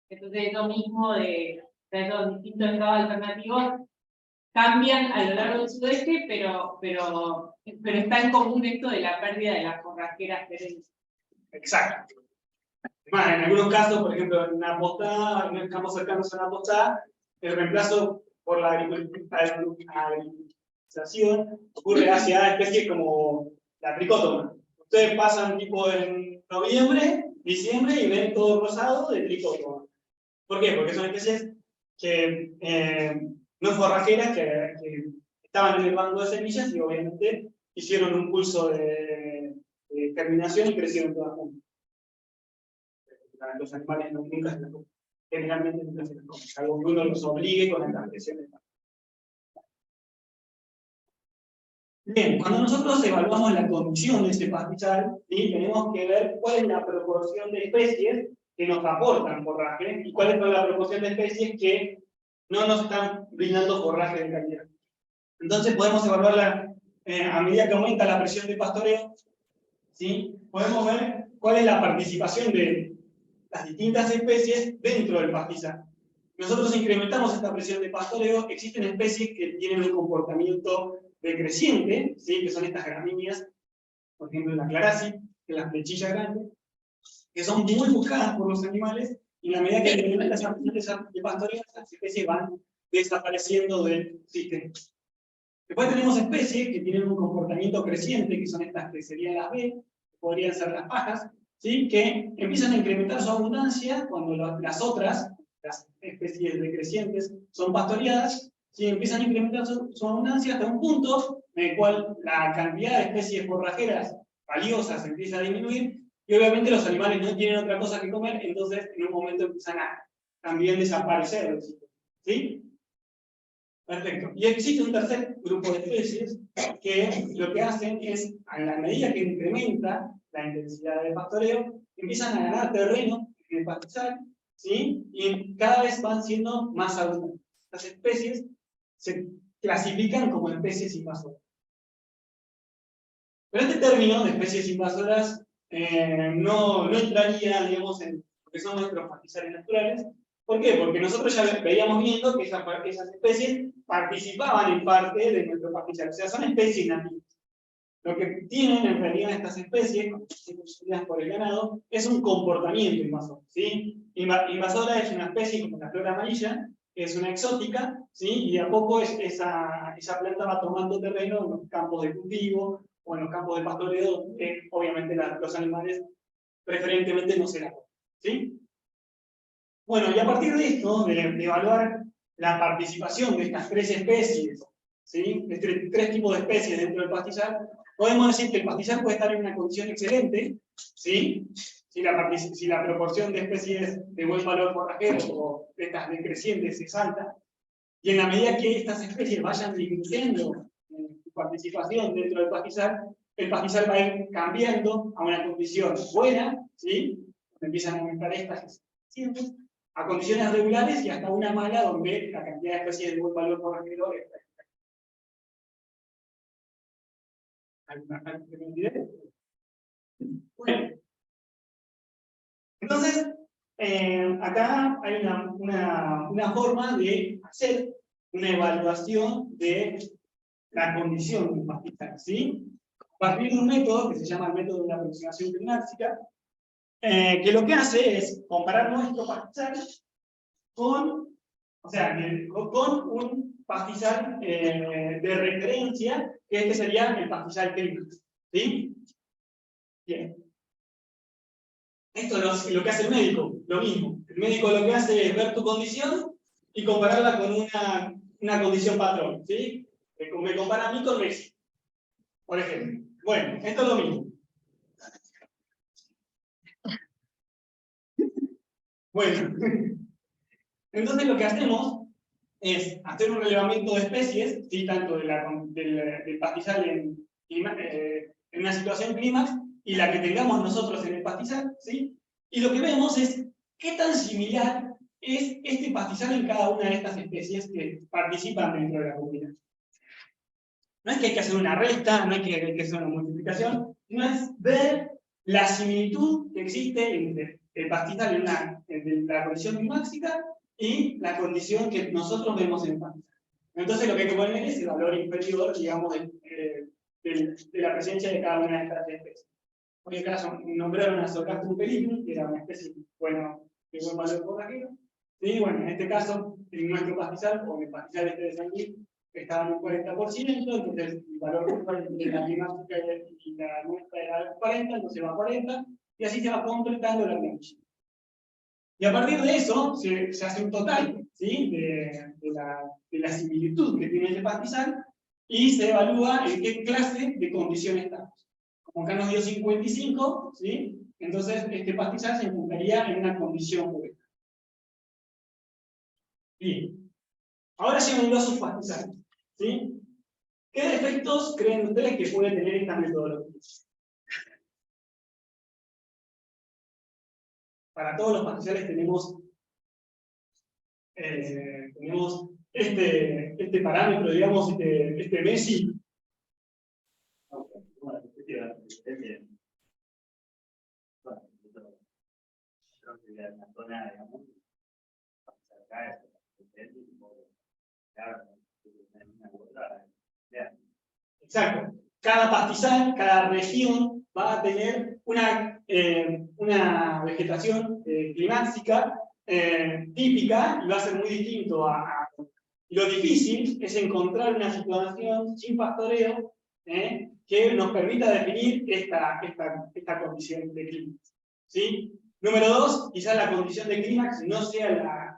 Entonces es lo mismo de los distintos estados alternativos, cambian a lo largo del sudeste, pero está en común esto de la pérdida de las forrajeras perennes. Exacto. Además, en algunos casos, por ejemplo, en una postada, en campos cercanos a una postada, el reemplazo por la agriculturización ocurre hacia especies como la tricótoma. Ustedes pasan tipo en noviembre, diciembre y ven todo rosado de tricótoma. ¿Por qué? Porque son especies que no forrajeras, que estaban en el banco de semillas y obviamente hicieron un pulso de germinación y crecieron todas juntas. Los animales nunca se las comen. Generalmente nunca se las comen, salvo que uno los obligue con estas presiones. Bien, cuando nosotros evaluamos la condición de ese pastizal, ¿sí? Tenemos que ver cuál es la proporción de especies que nos aportan forraje y cuál es la proporción de especies que no nos están brindando forraje de calidad. Entonces podemos evaluarla a medida que aumenta la presión de pastoreo, ¿sí? Podemos ver cuál es la participación de las distintas especies dentro del pastizal. Nosotros incrementamos esta presión de pastoreo, existen especies que tienen un comportamiento decreciente, ¿sí? Que son estas gramíneas, por ejemplo la claraci, que es la flechilla grande, que son muy buscadas por los animales, y en la medida que incrementa esa presión de pastoreo, las especies van desapareciendo del sistema. Después tenemos especies que tienen un comportamiento creciente, que son estas que serían las B, que podrían ser las pajas, ¿sí? Que empiezan a incrementar su abundancia cuando las otras, las especies decrecientes, son pastoreadas, ¿sí? Empiezan a incrementar su abundancia hasta un punto en el cual la cantidad de especies forrajeras valiosas empieza a disminuir, y obviamente los animales no tienen otra cosa que comer, entonces en un momento empiezan a también desaparecer, ¿sí? Perfecto. Y existe un tercer grupo de especies que lo que hacen es, a la medida que incrementa la intensidad del pastoreo, empiezan a ganar terreno en el pastizal, ¿sí? Y cada vez van siendo más abundantes. Estas especies se clasifican como especies invasoras. Pero este término de especies invasoras no entraría, digamos, en lo que son nuestros pastizales naturales. ¿Por qué? Porque nosotros ya veíamos viendo que esas especies participaban en parte de nuestro pastizal. O sea, son especies nativas. Lo que tienen en realidad estas especies, consumidas por el ganado, es un comportamiento invasor, ¿sí? Invasora es una especie como la flor amarilla, que es una exótica, ¿sí? Y de a poco esa planta va tomando terreno en los campos de cultivo o en los campos de pastoreo, donde obviamente los animales preferentemente no se la comen, ¿sí? Bueno, y a partir de esto, de evaluar la participación de estas tres especies, ¿sí? De tres tipos de especies dentro del pastizal, podemos decir que el pastizal puede estar en una condición excelente, ¿sí? Si la proporción de especies de buen valor forrajero o de estas decrecientes es alta, y en la medida que estas especies vayan disminuyendo su participación dentro del pastizal, el pastizal va a ir cambiando a una condición buena, ¿sí? Empiezan a aumentar estas especies, a condiciones regulares y hasta una mala donde la cantidad de especies de buen valor forrajero está. ¿Alguna idea? Bueno, entonces, acá hay una forma de hacer una evaluación de la condición del pastizal, ¿sí? A partir de un método que se llama el método de la aproximación climática, que lo que hace es comparar nuestro pastizal con un pastizal de referencia, que este sería el pastizal Climax, ¿sí? Bien. Esto es lo que hace el médico, lo mismo. El médico lo que hace es ver tu condición y compararla con una condición patrón, ¿sí? Me compara a mí con Messi, por ejemplo. Bueno, esto es lo mismo. Bueno, entonces lo que hacemos es hacer un relevamiento de especies, ¿sí? Tanto del pastizal en una situación clímax y la que tengamos nosotros en el pastizal, ¿sí? Y lo que vemos es qué tan similar es este pastizal en cada una de estas especies que participan dentro de la comunidad. No es que hay que hacer una resta, no es que hay que hacer una multiplicación, sino es ver la similitud que existe entre el pastizal en la condición climáxica y la condición que nosotros vemos en el pastizal. Entonces lo que hay que poner es el valor inferior, digamos, de la presencia de cada una de estas especies. Por el caso, nombraron a Sorgastum peligrum, que era una especie de buen valor forrajero, ¿sí? Bueno, en este caso, en nuestro pastizal, o en el pastizal este de San Luis, estaba en un 40%, entonces el valor de la climática y la muestra era 40, entonces va a 40, y así se va completando la planilla. Y a partir de eso, se hace un total, ¿sí? de la similitud que tiene ese pastizal, y se evalúa en qué clase de condición estamos. Como acá nos dio 55, ¿sí? Entonces este pastizal se encontraría en una condición buena. Bien. Ahora llegan los subpastizales, ¿sí? ¿Qué defectos creen ustedes que puede tener esta metodología? Para todos los pastizales tenemos este parámetro, digamos, este Messi. Exacto. Cada pastizal, cada región va a tener una vegetación climática típica y va a ser muy distinto lo difícil es encontrar una situación sin pastoreo que nos permita definir esta condición de clímax. ¿Sí? Número 2, quizás la condición de clímax no sea la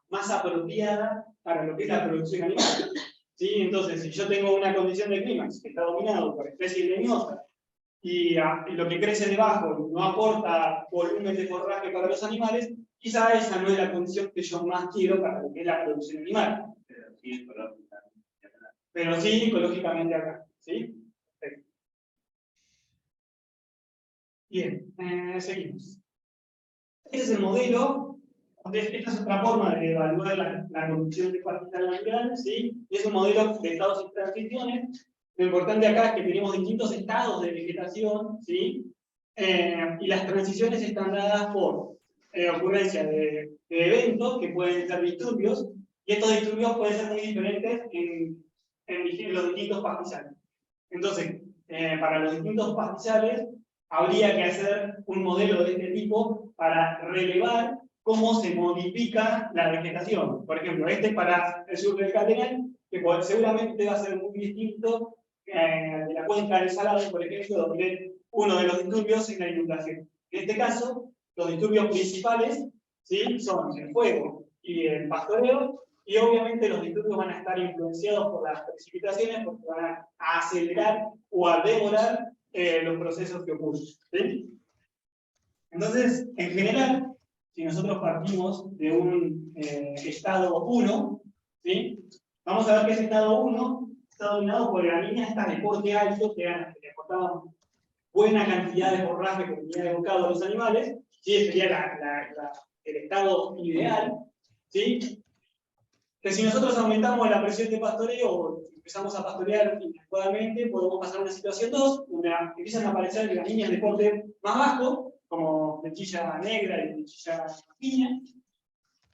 más apropiada para lo que es la producción animal. ¿Sí? Entonces, si yo tengo una condición de clímax que está dominado por especies leñosas y lo que crece debajo no aporta volumen de forraje para los animales, quizá esa no es la condición que yo más quiero para lo que es la producción animal. Pero sí ecológicamente acá. ¿Sí? Perfecto. Bien, seguimos. Este es el modelo. Esta es otra forma de evaluar la condición de pastizal natural, ¿sí? Y es un modelo de estados y transiciones. Lo importante acá es que tenemos distintos estados de vegetación, ¿sí? Y las transiciones están dadas por ocurrencia de eventos que pueden ser disturbios, y estos disturbios pueden ser muy diferentes en los distintos pastizales. Entonces, para los distintos pastizales, habría que hacer un modelo de este tipo para relevar cómo se modifica la vegetación. Por ejemplo, este es para el sur del Catenal, que seguramente va a ser muy distinto de la cuenca del Salado, por ejemplo, donde uno de los disturbios es la inundación. En este caso, los disturbios principales, ¿sí? Son el fuego y el pastoreo, y obviamente los disturbios van a estar influenciados por las precipitaciones, porque van a acelerar o a demorar los procesos que ocurren. ¿Sí? Entonces, en general, si nosotros partimos de un estado 1, ¿sí? Vamos a ver que ese estado 1 está dominado por gramíneas estas de porte alto que aportaban buena cantidad de forraje que tenía evocado a los animales, ¿sí? Ese sería el estado ideal, ¿sí? Que si nosotros aumentamos la presión de pastoreo o empezamos a pastorear inadecuadamente, podemos pasar a una situación 2, donde empiezan a aparecer gramíneas de porte más bajo, como lechilla negra y lechilla piña,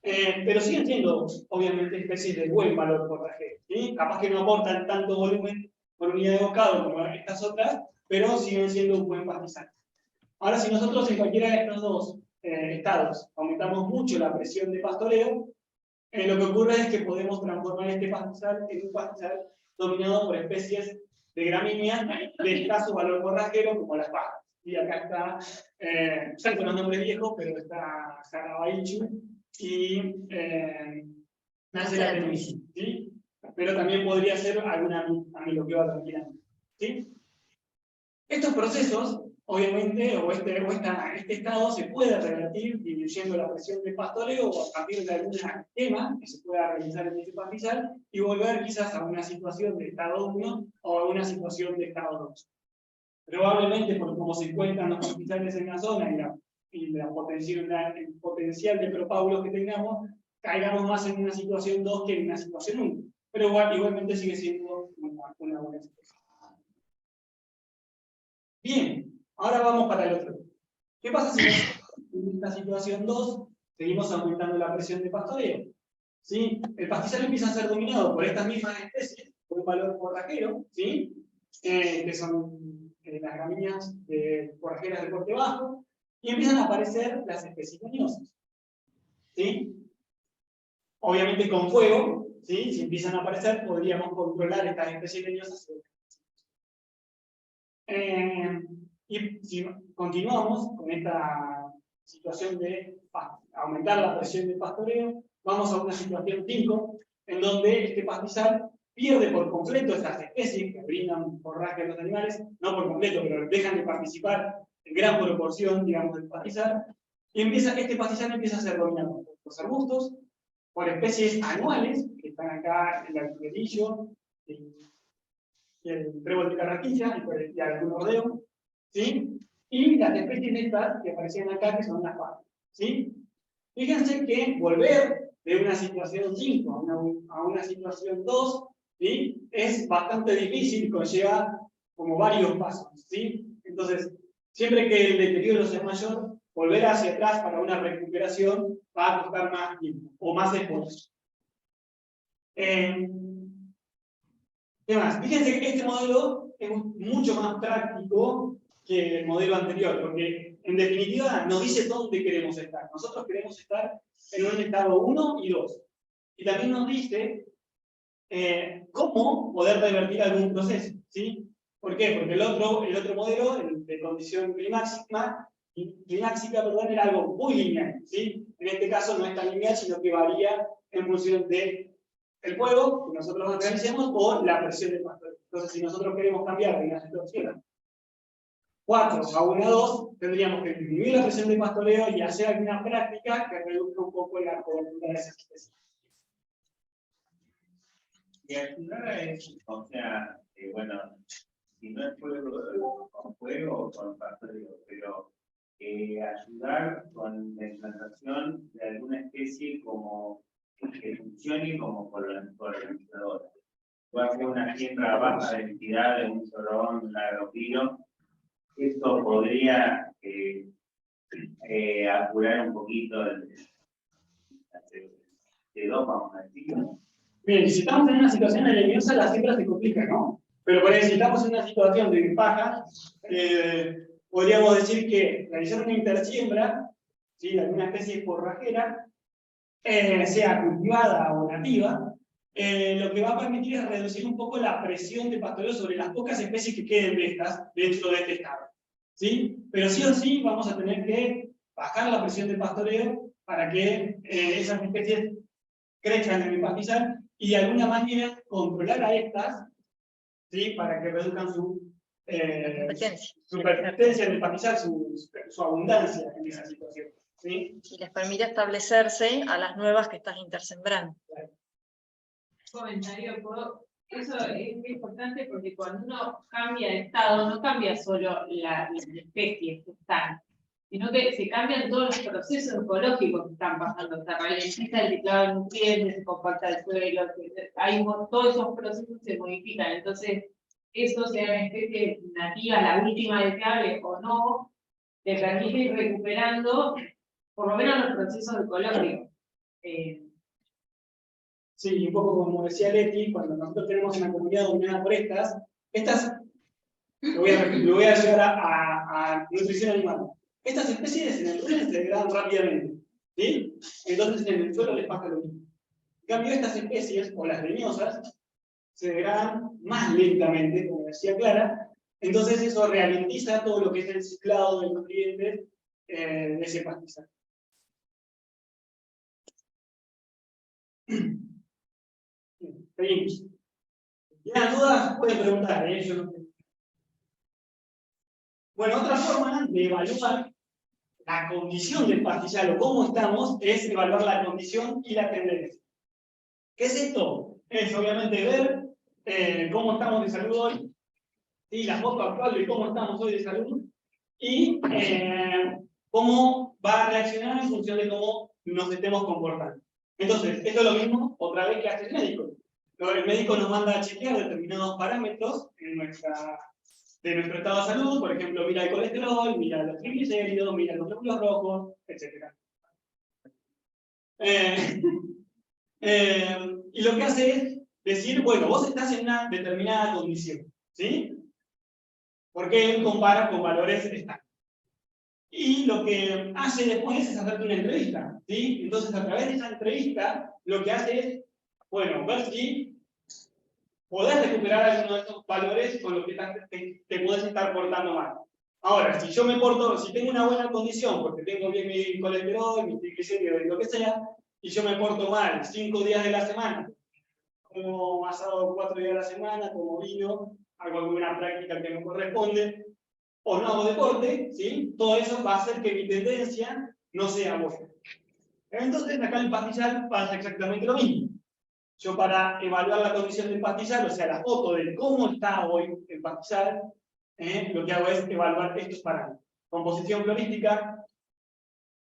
pero siguen siendo, obviamente, especies de buen valor forrajero, ¿sí? Capaz que no aportan tanto volumen por unidad de bocado como estas otras, pero siguen siendo un buen pastizal. Ahora, si nosotros en cualquiera de estos dos estados aumentamos mucho la presión de pastoreo, lo que ocurre es que podemos transformar este pastizal en un pastizal dominado por especies de gramíneas de escaso valor forrajero, como las pajas. Y acá está, ya con los nombres viejos, pero está Jarabaichu y Nacera tenuisi, ¿sí? Pero también podría ser alguna amiloquioa tranquilamente, ¿sí? Estos procesos, obviamente, este estado se puede revertir disminuyendo la presión del pastoreo o a partir de algún esquema que se pueda realizar en este pastizal y volver quizás a una situación de estado 1 o a una situación de estado 2. Probablemente por cómo se encuentran los pastizales en la zona y el potencial de propágulos que tengamos, caigamos más en una situación 2 que en una situación 1. Pero igualmente sigue siendo una buena situación. Bien, ahora vamos para el otro. ¿Qué pasa si en esta situación 2 seguimos aumentando la presión de pastoreo? ¿Sí? El pastizal empieza a ser dominado por estas mismas especies, por un valor forrajero, ¿sí? Que son las gramíneas forrajeras de porte bajo, y empiezan a aparecer las especies leñosas. ¿Sí? obviamente con fuego, ¿sí? Si empiezan a aparecer, podríamos controlar estas especies leñosas. Y si continuamos con esta situación de aumentar la presión del pastoreo, vamos a una situación 5, en donde este pastizal pierde por completo estas especies que brindan forraje a los animales, no por completo, pero dejan de participar en gran proporción, digamos, del pastizal, y este pastizal empieza a ser dominado por los arbustos, por especies anuales, que están acá, el alfilerillo, el trébol de carraquilla y algún rodeo, ¿sí? Y las especies estas que aparecían acá, que son las patas, ¿sí? Fíjense que volver de una situación 5 a una situación 2, ¿sí? Es bastante difícil y conlleva como varios pasos, ¿sí? Entonces, siempre que el deterioro sea mayor, volver hacia atrás para una recuperación va a costar más tiempo o más esfuerzo. ¿Qué más? Fíjense que este modelo es mucho más práctico que el modelo anterior, porque en definitiva nos dice dónde queremos estar. Nosotros queremos estar en un estado 1 y 2. Y también nos dice cómo poder revertir algún proceso, ¿sí? ¿Por qué? Porque el otro modelo, el de condición climáxica, era algo muy lineal, ¿sí? En este caso no es tan lineal, sino que varía en función de el fuego que nosotros realicemos o la presión del pastoreo. Entonces, si nosotros queremos cambiar de una situación 4 a 1 a 2, tendríamos que disminuir la presión de pastoreo y hacer alguna práctica que reduzca un poco la cobertura de esas especies. Y ayudar a eso, o sea, bueno, si no es fuego con fuego o con pastoreo, pero ayudar con la implantación de alguna especie como que funcione como polinizadora. Puede ser una siembra baja densidad de un sorón, un agropino. Esto podría apurar un poquito el CO2, vamos a decir. Bien, si estamos en una situación leñosa, la siembra se complica, ¿no? Pero por ahí, si estamos en una situación de paja, podríamos decir que realizar una intersiembra, ¿sí? De alguna especie forrajera, sea cultivada o nativa, lo que va a permitir es reducir un poco la presión de pastoreo sobre las pocas especies que queden de estas dentro de este estado, ¿sí? Pero sí o sí vamos a tener que bajar la presión de pastoreo para que esas especies crezcan en el pastizal y de alguna manera controlar a estas, ¿sí? Para que reduzcan su persistencia en el pastizal, su abundancia en esa situación, ¿sí? Y les permite establecerse a las nuevas que estás intersembrando. Comentario, eso es muy importante porque cuando uno cambia de estado, no cambia solo las especies que están, sino que se cambian todos los procesos ecológicos que están pasando. Se ralentiza el ciclado de nutrientes, se compacta el suelo, todos esos procesos se modifican. Entonces, eso sea una especie nativa, la última deseable o no, te permite ir recuperando por lo menos los procesos ecológicos. Sí, un poco como decía Leti, cuando nosotros tenemos una comunidad dominada por estas lo voy a llevar a nutrición animal. Estas especies en el suelo se degradan rápidamente, ¿sí? Entonces en el suelo les pasa lo mismo. En cambio, estas especies, o las leñosas, se degradan más lentamente, como decía Clara, entonces eso ralentiza todo lo que es el ciclado de nutrientes de ese pastizal. Seguimos. Si tienen dudas, pueden preguntar, yo no tengo. Bueno, otra forma de evaluar la condición del pastizal o cómo estamos es evaluar la condición y la tendencia. ¿Qué es esto? Es obviamente ver cómo estamos de salud hoy, ¿sí? La foto actual de cómo estamos hoy de salud y cómo va a reaccionar en función de cómo nos estemos comportando. Entonces, esto es lo mismo otra vez que hace el médico. El médico nos manda a chequear determinados parámetros de nuestro estado de salud, por ejemplo, mira el colesterol, mira los triglicéridos, mira los glóbulos rojos, etc. Y lo que hace es decir, bueno, vos estás en una determinada condición, ¿sí? Porque él compara con valores estándar. y lo que hace después es hacerte una entrevista, ¿sí? Entonces, a través de esa entrevista, lo que hace es, bueno, ver si podés recuperar alguno de esos valores con los que te podés estar portando mal. Ahora, si yo me porto, si tengo una buena condición, porque tengo bien mi colesterol, mi triglicéridos y lo que sea, y yo me porto mal 5 días de la semana, como asado 4 días de la semana, como vino, hago alguna práctica que me corresponde, o no hago deporte, ¿sí? Todo eso va a hacer que mi tendencia no sea buena. Entonces, acá en el pastizal pasa exactamente lo mismo. Yo para evaluar la condición del pastizal, o sea, la foto de cómo está hoy el pastizal, lo que hago es evaluar estos parámetros. Composición florística,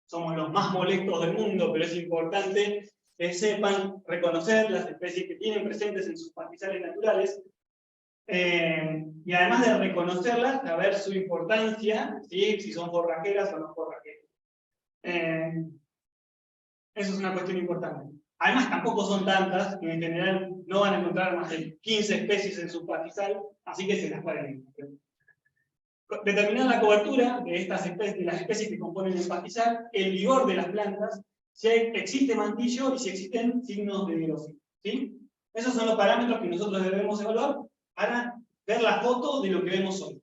somos los más molestos del mundo, pero es importante que sepan reconocer las especies que tienen presentes en sus pastizales naturales, y además de reconocerlas, saber su importancia, ¿sí? Si son forrajeras o no forrajeras. Eso es una cuestión importante. Además, tampoco son tantas, que en general no van a encontrar más de 15 especies en su pastizal, así que se las pueden encontrar. Determinar la cobertura de estas especies, de las especies que componen el pastizal, el vigor de las plantas, si existe mantillo y si existen signos de erosión, ¿sí? Esos son los parámetros que nosotros debemos evaluar para ver la foto de lo que vemos hoy.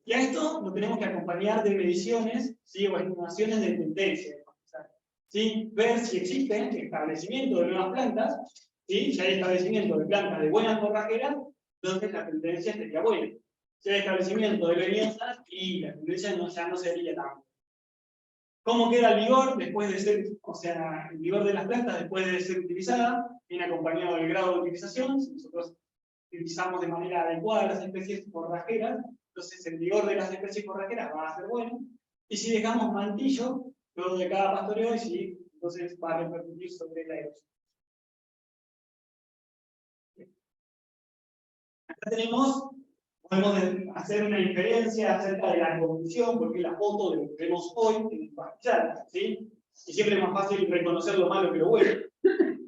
Y a esto lo tenemos que acompañar de mediciones, ¿sí? O estimaciones de tendencia del pastizal, ¿sí? Ver si existe establecimiento de nuevas plantas, ¿sí? Si hay establecimiento de plantas de buenas forrajeras, entonces la tendencia sería buena. Si hay establecimiento de leñosas, y la tendencia ya no sería tan. ¿Cómo queda el vigor después de ser, o sea, el vigor de las plantas después de ser utilizada? Viene acompañado del grado de utilización. Si nosotros utilizamos de manera adecuada las especies forrajeras, entonces el vigor de las especies forrajeras va a ser bueno. Y si dejamos mantillo, luego de cada pastoreo, y si, entonces va a repercutir sobre la erosión. Acá podemos hacer una inferencia acerca de la condición, porque es la foto de lo que vemos hoy en el pastizal, ¿sí? Y siempre es más fácil reconocer lo malo que lo bueno.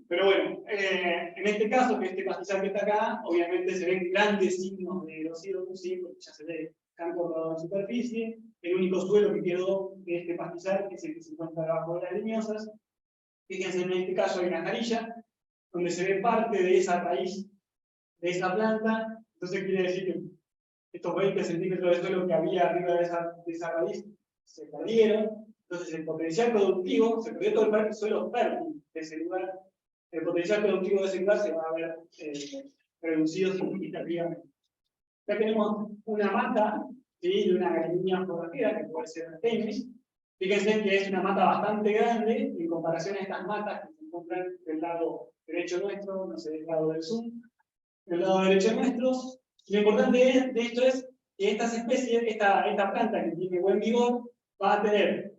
Pero bueno, en este caso, que este pastizal que está acá, obviamente se ven grandes signos de erosión, ¿sí? Porque ya se ve campo rodado en superficie. El único suelo que quedó de este pastizal es el que se encuentra debajo de las leñosas. Fíjense, en este caso hay una jarilla, donde se ve parte de esa raíz de esa planta. Entonces quiere decir que estos 20 centímetros de suelo que había arriba de esa raíz se perdieron. Entonces el potencial productivo, se perdió todo el suelo fértil de ese lugar. El potencial productivo de ese lugar se va a ver reducido significativamente. Acá tenemos una mata, ¿sí? De una gramínea forrajera, que puede ser Artemis. Fíjense que es una mata bastante grande en comparación a estas matas que se encuentran del lado derecho nuestro, no sé, del lado del Zoom, del lado derecho nuestro. Lo importante de esto es que estas especies, esta planta que tiene buen vigor, va a tener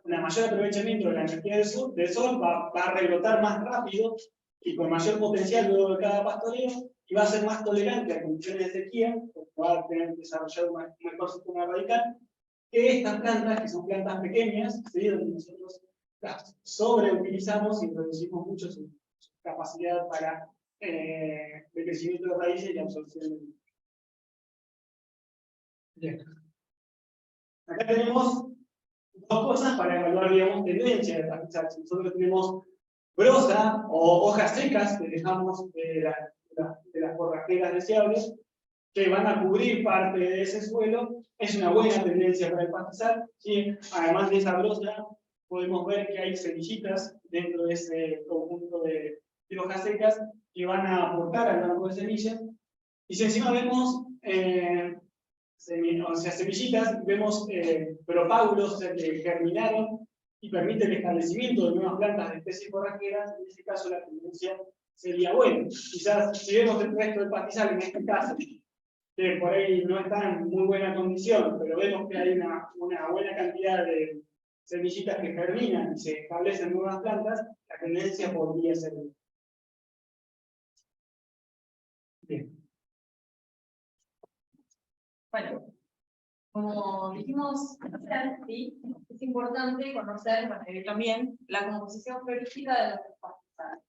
un mayor aprovechamiento de la energía del sol, va a rebrotar más rápido y con mayor potencial luego de cada pastoreo, y va a ser más tolerante a condiciones de sequía, porque va a tener desarrollado un mejor sistema radical, que estas plantas, que son plantas pequeñas, ¿sí? Donde nosotros las sobreutilizamos y reducimos mucho su capacidad para de crecimiento de raíces y absorción de. Bien. Acá tenemos dos cosas para evaluar, digamos, tendencia de pastizal. Si nosotros tenemos brosa o hojas secas que dejamos de las forrajeras deseables, que van a cubrir parte de ese suelo, es una buena tendencia para el pastizal, ¿sí? Además de esa brosa, podemos ver que hay semillitas dentro de ese conjunto de hojas secas que van a aportar al banco de semillas. Y si encima vemos semillitas, vemos propágulos, o sea, que germinaron y permiten el establecimiento de nuevas plantas de especies forrajeras, en este caso la tendencia sería buena. Quizás si vemos el resto del pastizal, en este caso, que por ahí no está en muy buena condición, pero vemos que hay una buena cantidad de semillitas que germinan y se establecen nuevas plantas, la tendencia podría ser buena. Bien. Bueno, como dijimos, ¿sí? Es importante conocer, bueno, y también la composición florística de los pastizales.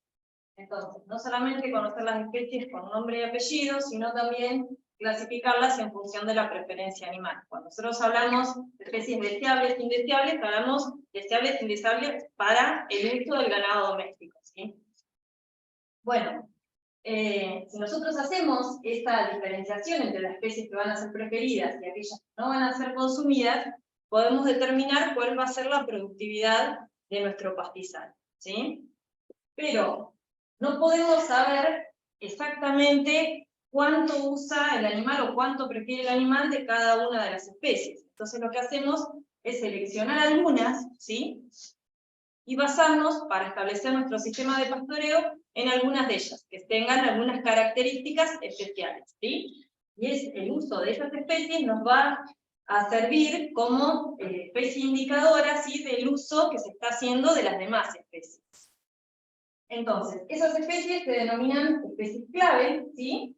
Entonces, no solamente conocer las especies con nombre y apellido, sino también clasificarlas en función de la preferencia animal. Cuando nosotros hablamos de especies deseables, indeseables, hablamos deseables, indeseables para el uso del ganado doméstico, ¿sí? Bueno, si nosotros hacemos esta diferenciación entre las especies que van a ser preferidas y aquellas que no van a ser consumidas, podemos determinar cuál va a ser la productividad de nuestro pastizal, ¿sí? Pero no podemos saber exactamente cuánto usa el animal o cuánto prefiere el animal de cada una de las especies. Entonces lo que hacemos es seleccionar algunas, ¿sí? Y basarnos para establecer nuestro sistema de pastoreo en algunas de ellas, que tengan algunas características especiales, ¿sí? Y es el uso de esas especies nos va a servir como especie indicadora, ¿sí? Del uso que se está haciendo de las demás especies. Entonces, esas especies se denominan especies clave, ¿sí?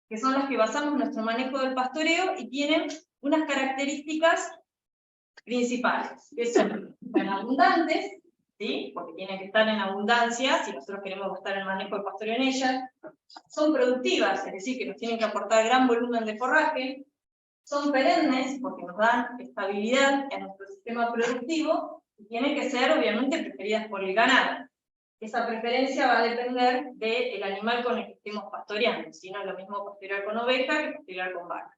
Que son las que basamos nuestro manejo del pastoreo y tienen unas características principales, que son abundantes, ¿sí? Porque tienen que estar en abundancia, si nosotros queremos gastar el manejo del pastoreo en ellas. Son productivas, es decir, que nos tienen que aportar gran volumen de forraje. Son perennes, porque nos dan estabilidad en nuestro sistema productivo, y tienen que ser, obviamente, preferidas por el ganado. Esa preferencia va a depender del animal con el que estemos pastoreando, si no es lo mismo pastorear con oveja que pastorear con vaca.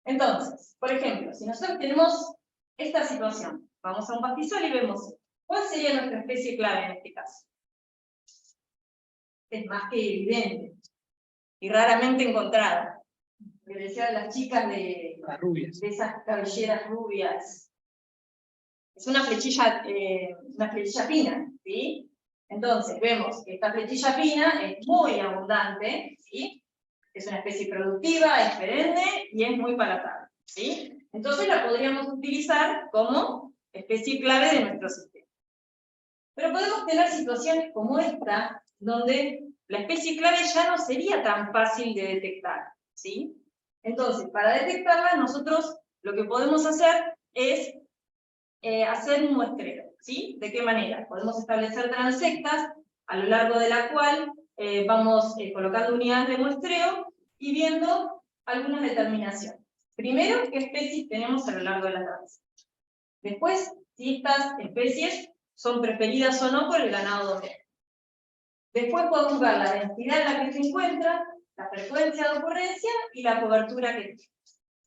Entonces, por ejemplo, si nosotros tenemos esta situación, vamos a un pastizal y vemos, ¿cuál sería nuestra especie clave en este caso? Es más que evidente, y raramente encontrada. Que decía las chicas de esas cabelleras rubias. Es una flechilla fina, ¿sí? Entonces, vemos que esta flechilla fina es muy abundante, ¿sí? Es una especie productiva, es perenne y es muy palatable, ¿sí? Entonces la podríamos utilizar como especie clave de nuestro sistema. Pero podemos tener situaciones como esta, donde la especie clave ya no sería tan fácil de detectar, ¿sí? Entonces, para detectarla, nosotros lo que podemos hacer es hacer un muestreo, ¿sí? ¿De qué manera? Podemos establecer transectas a lo largo de la cual vamos colocando unidades de muestreo y viendo algunas determinaciones. Primero, qué especies tenemos a lo largo de la transecta. Después, si estas especies son preferidas o no por el ganado doméstico. Después podemos ver la densidad en la que se encuentra, la frecuencia de ocurrencia y la cobertura que tiene.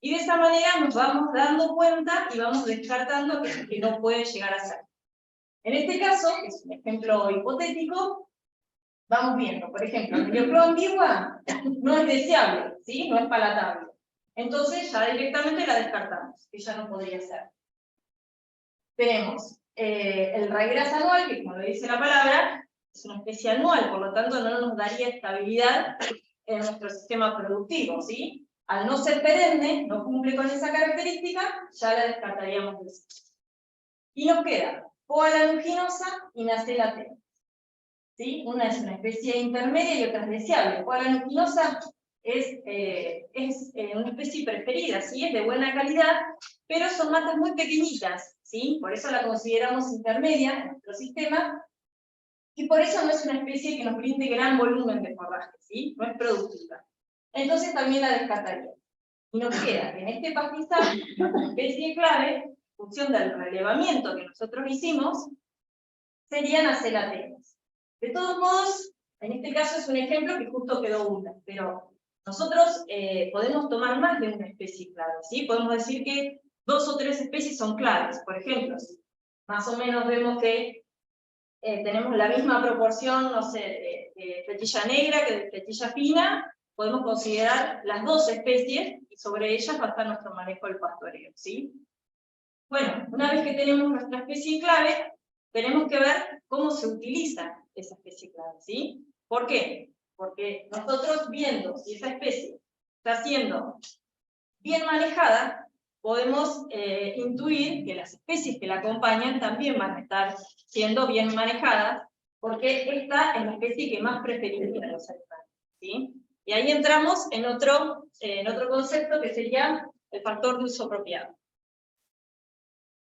Y de esa manera nos vamos dando cuenta y vamos descartando que no puede llegar a ser. En este caso, que es un ejemplo hipotético, vamos viendo, por ejemplo, la Medioclova ambigua no es deseable, ¿sí? No es palatable. Entonces ya directamente la descartamos, que ya no podría ser. Tenemos el raygrass anual, que como lo dice la palabra, es una especie anual, por lo tanto no nos daría estabilidad en nuestro sistema productivo, ¿sí? Al no ser perenne, no cumple con esa característica, ya la descartaríamos de sí. Y nos queda Poa lanuginosa y Nacella tenuis, ¿sí? Una es una especie intermedia y otra es deseable. Poa lanuginosa es una especie preferida, ¿sí? Es de buena calidad, pero son matas muy pequeñitas, ¿sí? Por eso la consideramos intermedia en nuestro sistema, y por eso no es una especie que nos brinde gran volumen de forraje, ¿sí? No es productiva. Entonces también la descartaríamos. Y nos queda en este pastizal una especie clave, en función del relevamiento que nosotros hicimos, serían Nacella tenuis. De todos modos, en este caso es un ejemplo que justo quedó una, pero nosotros podemos tomar más de una especie clave, ¿sí? Podemos decir que 2 o 3 especies son claves. Por ejemplo, si más o menos vemos que tenemos la misma proporción, no sé, de fletilla negra que de fletilla fina, podemos considerar las 2 especies y sobre ellas va a estar nuestro manejo del pastoreo, ¿sí? Bueno, una vez que tenemos nuestra especie clave, tenemos que ver cómo se utiliza esa especie clave, ¿sí? ¿Por qué? Porque nosotros viendo si esa especie está siendo bien manejada, podemos intuir que las especies que la acompañan también van a estar siendo bien manejadas, porque esta es la especie que más preferiría los animales, ¿sí? Y ahí entramos en otro concepto que sería el factor de uso apropiado.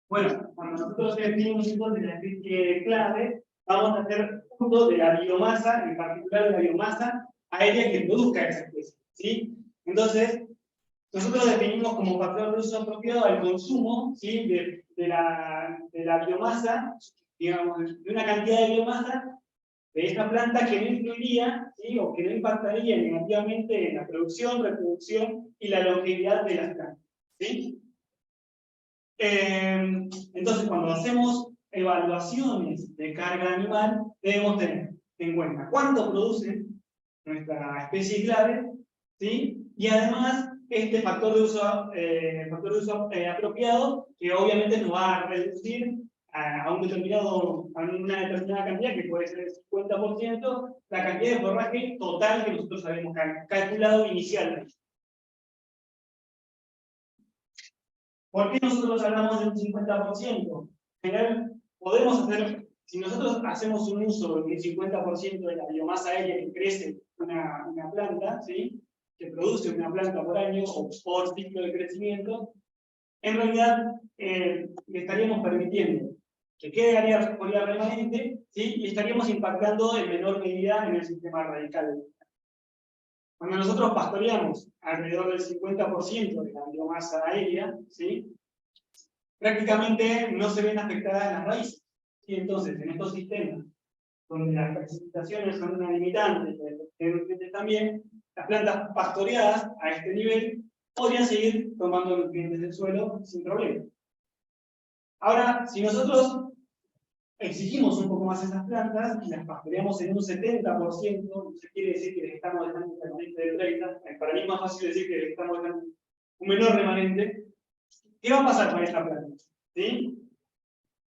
Bueno, cuando nosotros definimos entonces la especie clave, vamos a hacer uso de la biomasa, en particular de la biomasa aérea que produzca esa especie, ¿sí? Entonces, nosotros definimos como factor de uso apropiado al consumo, ¿sí? de la biomasa, digamos, de una cantidad de biomasa de esta planta que no influiría, ¿sí? O que no impactaría negativamente en la producción, reproducción y la longevidad de las plantas, ¿sí? Entonces, cuando hacemos evaluaciones de carga animal, debemos tener en cuenta cuánto produce nuestra especie clave, ¿sí? Y además, este factor de uso apropiado, que obviamente nos va a reducir a una determinada cantidad, que puede ser el 50%, la cantidad de forraje total que nosotros habíamos calculado inicialmente. ¿Por qué nosotros hablamos de un 50%? En general, podemos hacer, si nosotros hacemos un uso del 50% de la biomasa aérea que crece una planta, ¿sí? Que produce una planta por año o por ciclo de crecimiento, en realidad le estaríamos permitiendo que quede área foliar remanente, ¿sí? Y estaríamos impactando en menor medida en el sistema radical. Cuando nosotros pastoreamos alrededor del 50% de la biomasa aérea, ¿sí? Prácticamente no se ven afectadas las raíces. Y entonces, en estos sistemas, donde las precipitaciones son una limitante, pero también, las plantas pastoreadas a este nivel podrían seguir tomando nutrientes del suelo sin problema. Ahora, si nosotros exigimos un poco más esas plantas y las pastoreamos en un 70%, no se quiere decir que les estamos dejando un remanente de 30, para mí es más fácil decir que les estamos dejando un menor remanente. ¿Qué va a pasar con esta planta? ¿Sí?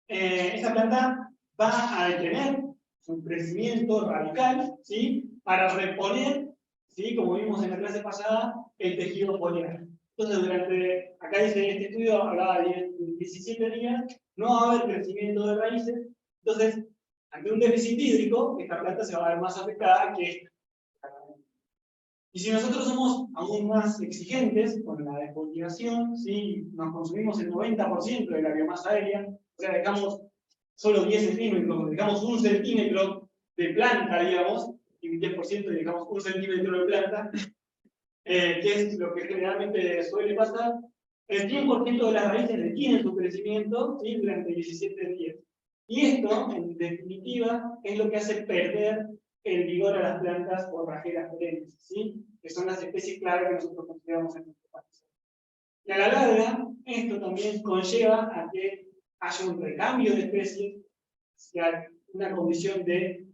Esta planta va a detener su crecimiento radical, ¿sí? Para reponer, ¿sí? Como vimos en la clase pasada, el tejido foliar. Entonces, acá dice, en este estudio hablaba de 17 días, no va a haber crecimiento de raíces. Entonces, ante un déficit hídrico, esta planta se va a ver más afectada que esta. Y si nosotros somos aún más exigentes con la despolización, ¿sí? Nos consumimos el 90% de la biomasa aérea, o sea, dejamos solo 10 centímetros, dejamos 1 centímetro de planta, digamos, y un 10% y dejamos 1 centímetro de planta, que es lo que generalmente suele pasar, el 100% de las raíces detienen su crecimiento, ¿sí? Durante 17 días. Y esto, en definitiva, es lo que hace perder el vigor a las plantas forrajeras perennes, ¿sí? Que son las especies clave que nosotros consideramos en nuestro país. Y a la larga, esto también conlleva a que haya un recambio de especies, hacia una condición de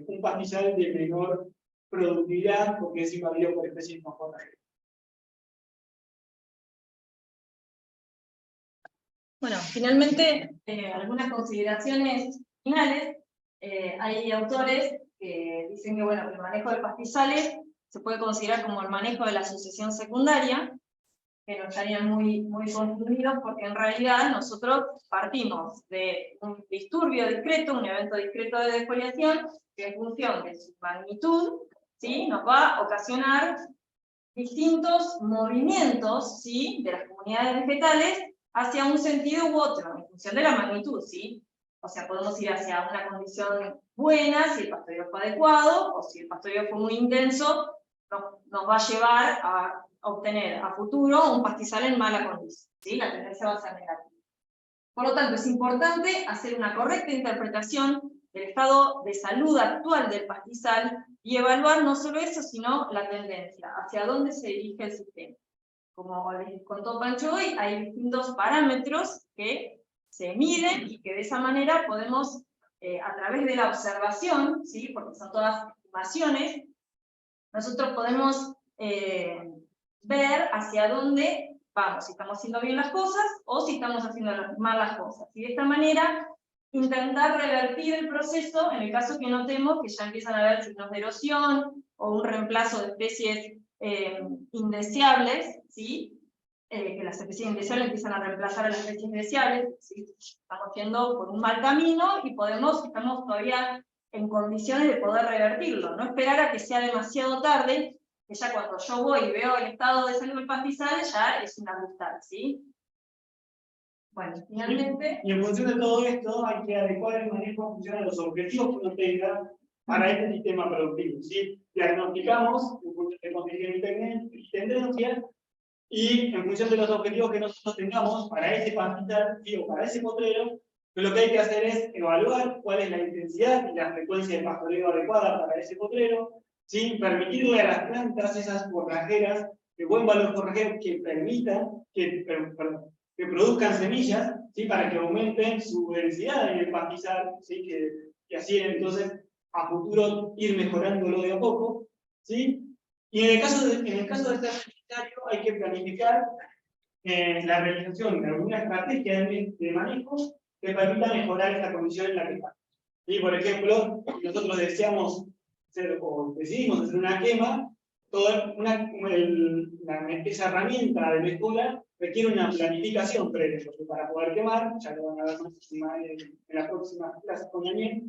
un pastizal de menor productividad, porque es invadido por especies no forrajeras. Bueno, finalmente, algunas consideraciones finales. Hay autores que dicen que, bueno, el manejo de pastizales se puede considerar como el manejo de la sucesión secundaria, que no estarían muy construidos, porque en realidad nosotros partimos de un disturbio discreto, un evento discreto de defoliación, que en función de su magnitud, ¿sí? Nos va a ocasionar distintos movimientos, ¿sí? De las comunidades vegetales hacia un sentido u otro, en función de la magnitud, ¿sí? O sea, podemos ir hacia una condición buena si el pastoreo fue adecuado, o si el pastoreo fue muy intenso, nos va a llevar a obtener a futuro un pastizal en mala condición, ¿sí? La tendencia va a ser negativa. Por lo tanto, es importante hacer una correcta interpretación del estado de salud actual del pastizal y evaluar no solo eso, sino la tendencia, hacia dónde se dirige el sistema. Como les contó Pancho hoy, hay distintos parámetros que se miden y que de esa manera podemos, a través de la observación, ¿sí? Porque son todas estimaciones, nosotros podemos ver hacia dónde vamos, si estamos haciendo bien las cosas o si estamos haciendo mal las cosas. Y de esta manera, intentar revertir el proceso en el caso que notemos que ya empiezan a haber signos de erosión o un reemplazo de especies indeseables, ¿sí? Que las especies indeseables empiezan a reemplazar a las especies deseables, ¿sí? Estamos yendo por un mal camino y estamos todavía en condiciones de poder revertirlo, no esperar a que sea demasiado tarde, que ya cuando yo voy y veo el estado de salud del pastizal, ya es un ajustar, ¿sí? Bueno, finalmente... Y en función de todo esto, hay que adecuar el manejo en función a los objetivos que uno tenga para este sistema productivo, ¿sí? Diagnosticamos en función de condiciones y tendencias, y en función de los objetivos que nosotros tengamos para ese pastizal, ¿sí? O para ese potrero, lo que hay que hacer es evaluar cuál es la intensidad y la frecuencia de pastoreo adecuada para ese potrero, ¿sí? Permitirle a las plantas esas forrajeras de buen valor forrajero que permitan que produzcan semillas, ¿sí? Para que aumenten su densidad en el pastizal, ¿sí? Que así entonces a futuro ir mejorándolo de a poco, ¿sí? Y en el caso de este necesario hay que planificar la realización de alguna estrategia de manejo que permita mejorar esta condición en la que estamos. ¿Sí? Por ejemplo, nosotros decidimos hacer una quema, esa herramienta de mejora requiere una planificación previa, porque para poder quemar, ya lo van a ver en la próxima clase con Daniel,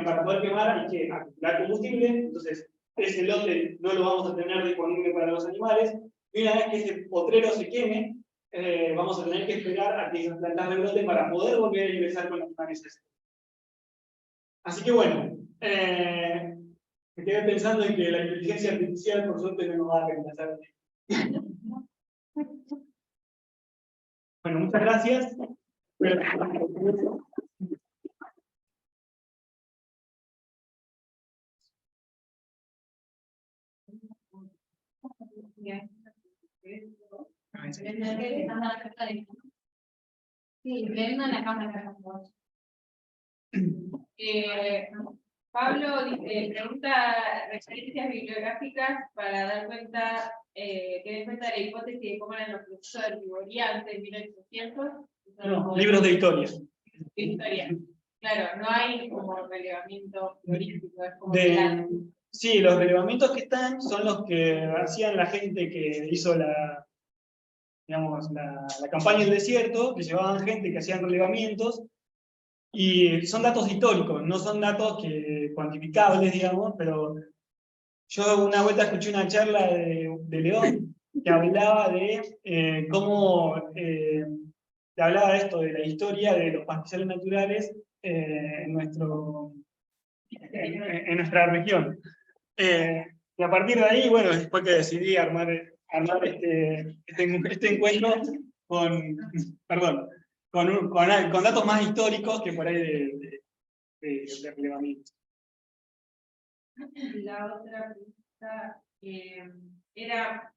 para poder quemar hay que acumular combustible, entonces ese lote no lo vamos a tener disponible para los animales, y una vez que ese potrero se queme, vamos a tener que esperar a que esas plantas rebroten para poder volver a ingresar con los animales. Así que bueno, me quedé pensando en que la inteligencia artificial por suerte no nos va a reemplazar. Bueno, muchas gracias. Sí, prenda la cámara. Pablo dice, pregunta referencias bibliográficas para dar cuenta, que den cuenta de la hipótesis de cómo eran los procesos de herbivoría antes de 1800. No, libros de historia. De historia. Claro, no hay como relevamiento florístico. Es como sí, los relevamientos que están son los que hacían la gente que hizo la campaña del desierto, que llevaban gente que hacían relevamientos, y son datos históricos, no son datos cuantificables, digamos, pero yo una vuelta escuché una charla de León que hablaba de cómo hablaba de esto, de la historia de los pastizales naturales en nuestra región. Y a partir de ahí, bueno, después que decidí armar este encuentro con datos más históricos que por ahí de relevamiento. La otra pregunta era...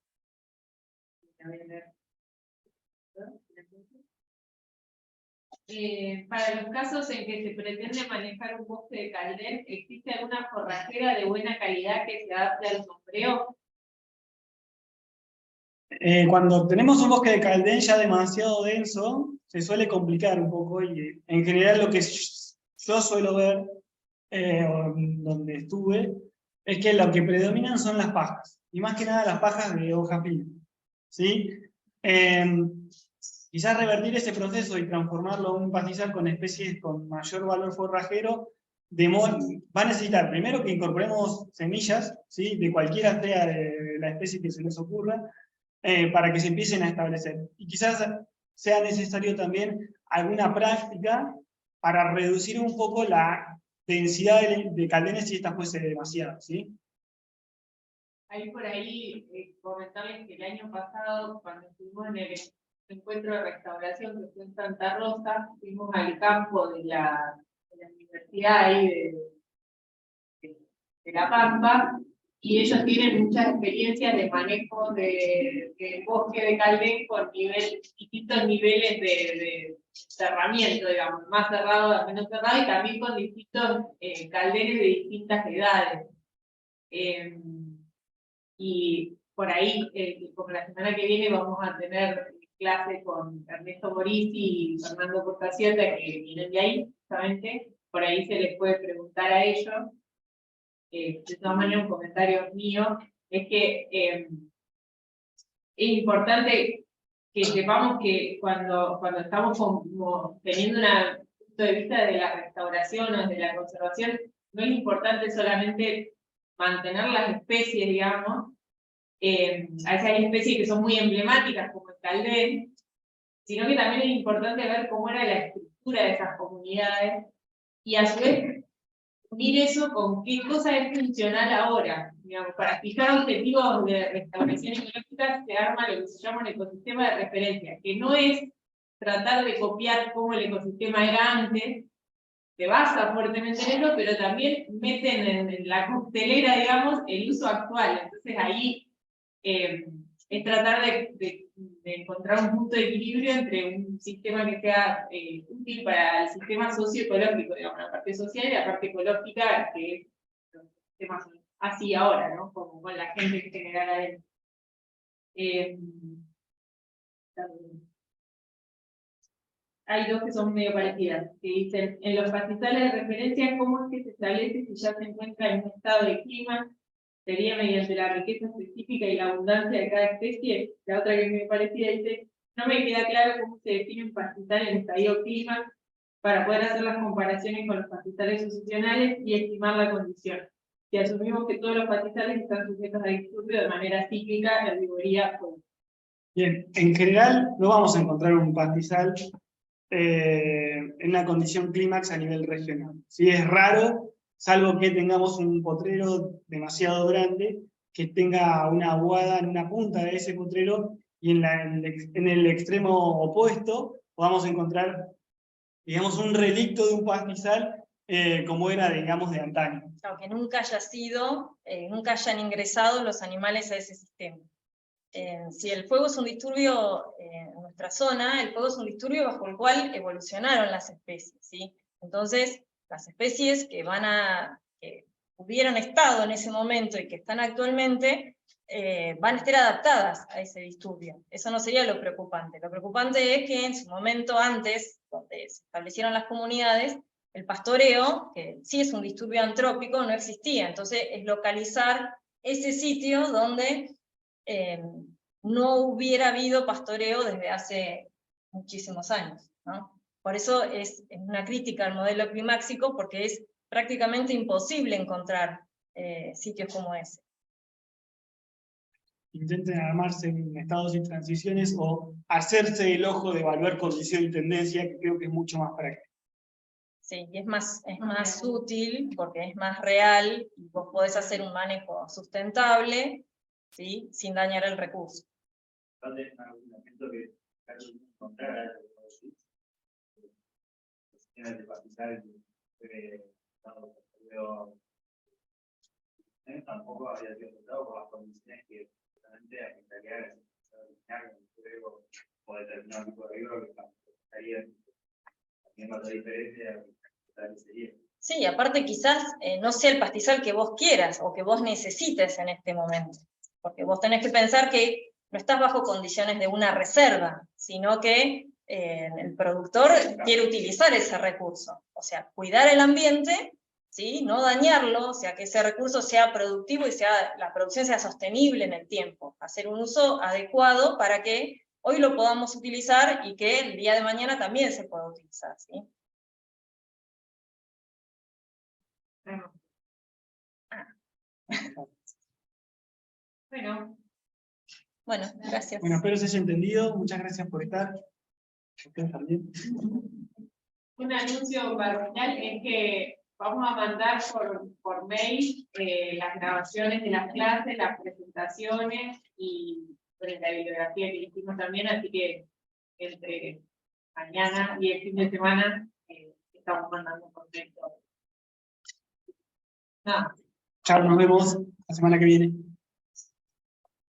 para los casos en que se pretende manejar un bosque de Caldén, ¿existe alguna forrajera de buena calidad que se adapte al sombreo? Cuando tenemos un bosque de Caldén ya demasiado denso, se suele complicar un poco, y en general lo que yo suelo ver, donde estuve, es que lo que predominan son las pajas, y más que nada las pajas de hoja fina, ¿sí? Quizás revertir ese proceso y transformarlo en un pastizal con especies con mayor valor forrajero, va a necesitar primero que incorporemos semillas, ¿sí? De cualquiera sea de la especie que se nos ocurra, para que se empiecen a establecer. Y quizás sea necesario también alguna práctica para reducir un poco la densidad de caldenes si esta fuese demasiado, ¿sí? Ahí por ahí comentarles que el año pasado, cuando estuvimos en el encuentro de restauración que fue en Santa Rosa, fuimos al campo de la universidad ahí de La Pampa, y ellos tienen muchas experiencias de manejo de bosque de Caldén con distintos niveles de cerramiento, digamos, más cerrado, menos cerrado, y también con distintos caldenes de distintas edades. Y por ahí, como la semana que viene vamos a tener clase con Ernesto Morisi y Fernando Portaciota, que vienen de ahí, justamente, por ahí se les puede preguntar a ellos. De todas maneras, un comentario mío es que es importante que sepamos que cuando estamos teniendo un punto de vista de la restauración o de la conservación, no es importante solamente mantener las especies, digamos. A veces hay especies que son muy emblemáticas, como el Caldén, sino que también es importante ver cómo era la estructura de esas comunidades, y a su vez unir eso con qué cosa es funcional ahora. Digamos, para fijar objetivos de restauración ecológica se arma lo que se llama un ecosistema de referencia, que no es tratar de copiar cómo el ecosistema era antes, se basa fuertemente en eso, pero también meten en la costelera, digamos, el uso actual. Entonces ahí es tratar de encontrar un punto de equilibrio entre un sistema que sea útil para el sistema socioecológico, digamos, la parte social y la parte ecológica, que es los sistemas así ahora, ¿no? Como con la gente en general adentro. Hay dos que son medio parecidas, que dicen, en los pastizales de referencia, ¿cómo es que se establece si ya se encuentra en un estado de clima? Sería mediante la riqueza específica y la abundancia de cada especie. La otra que me parecía dice, no me queda claro cómo se define un pastizal en estadio clima para poder hacer las comparaciones con los pastizales sucesionales y estimar la condición. Si asumimos que todos los pastizales están sujetos a disturbio de manera cíclica, herbivoría. Bien, en general no vamos a encontrar un pastizal en una condición clímax a nivel regional. ¿Sí? Es raro, salvo que tengamos un potrero demasiado grande, que tenga una aguada en una punta de ese potrero, y en el extremo opuesto podamos encontrar, digamos, un relicto de un pastizal como era, digamos, de antaño. Claro, que nunca haya sido, nunca hayan ingresado los animales a ese sistema. Si el fuego es un disturbio en nuestra zona, el fuego es un disturbio bajo el cual evolucionaron las especies, ¿sí? Entonces, las especies que hubieran estado en ese momento y que están actualmente, van a estar adaptadas a ese disturbio. Eso no sería lo preocupante. Lo preocupante es que en su momento antes, donde se establecieron las comunidades, el pastoreo, que sí es un disturbio antrópico, no existía. Entonces, es localizar ese sitio donde no hubiera habido pastoreo desde hace muchísimos años, ¿no? Por eso es una crítica al modelo climáxico, porque es prácticamente imposible encontrar sitios como ese. Intenten armarse en estados y transiciones o hacerse el ojo de evaluar condición y tendencia, que creo que es mucho más práctico. Sí, y es más útil porque es más real y vos podés hacer un manejo sustentable, ¿sí? Sin dañar el recurso. ¿Dónde es algún elemento que encontrar algo de pastizal tampoco había sido tratado por las condiciones que justamente afectarían o determinado tipo de riesgo que estaría también otra diferencia que sería. Sí, aparte quizás no sea el pastizal que vos quieras o que vos necesites en este momento, porque vos tenés que pensar que no estás bajo condiciones de una reserva, sino que el productor quiere utilizar ese recurso, o sea, cuidar el ambiente, ¿sí? No dañarlo, o sea, que ese recurso sea productivo y la producción sea sostenible en el tiempo, hacer un uso adecuado para que hoy lo podamos utilizar y que el día de mañana también se pueda utilizar, ¿sí? Bueno, gracias. Bueno, espero se haya entendido. Muchas gracias por estar. Ustedes también. Un anuncio parroquial es que vamos a mandar por mail las grabaciones de las clases, las presentaciones y la bibliografía que hicimos también, así que entre mañana y el fin de semana estamos mandando por mail todo. Nada. Chao, nos vemos la semana que viene.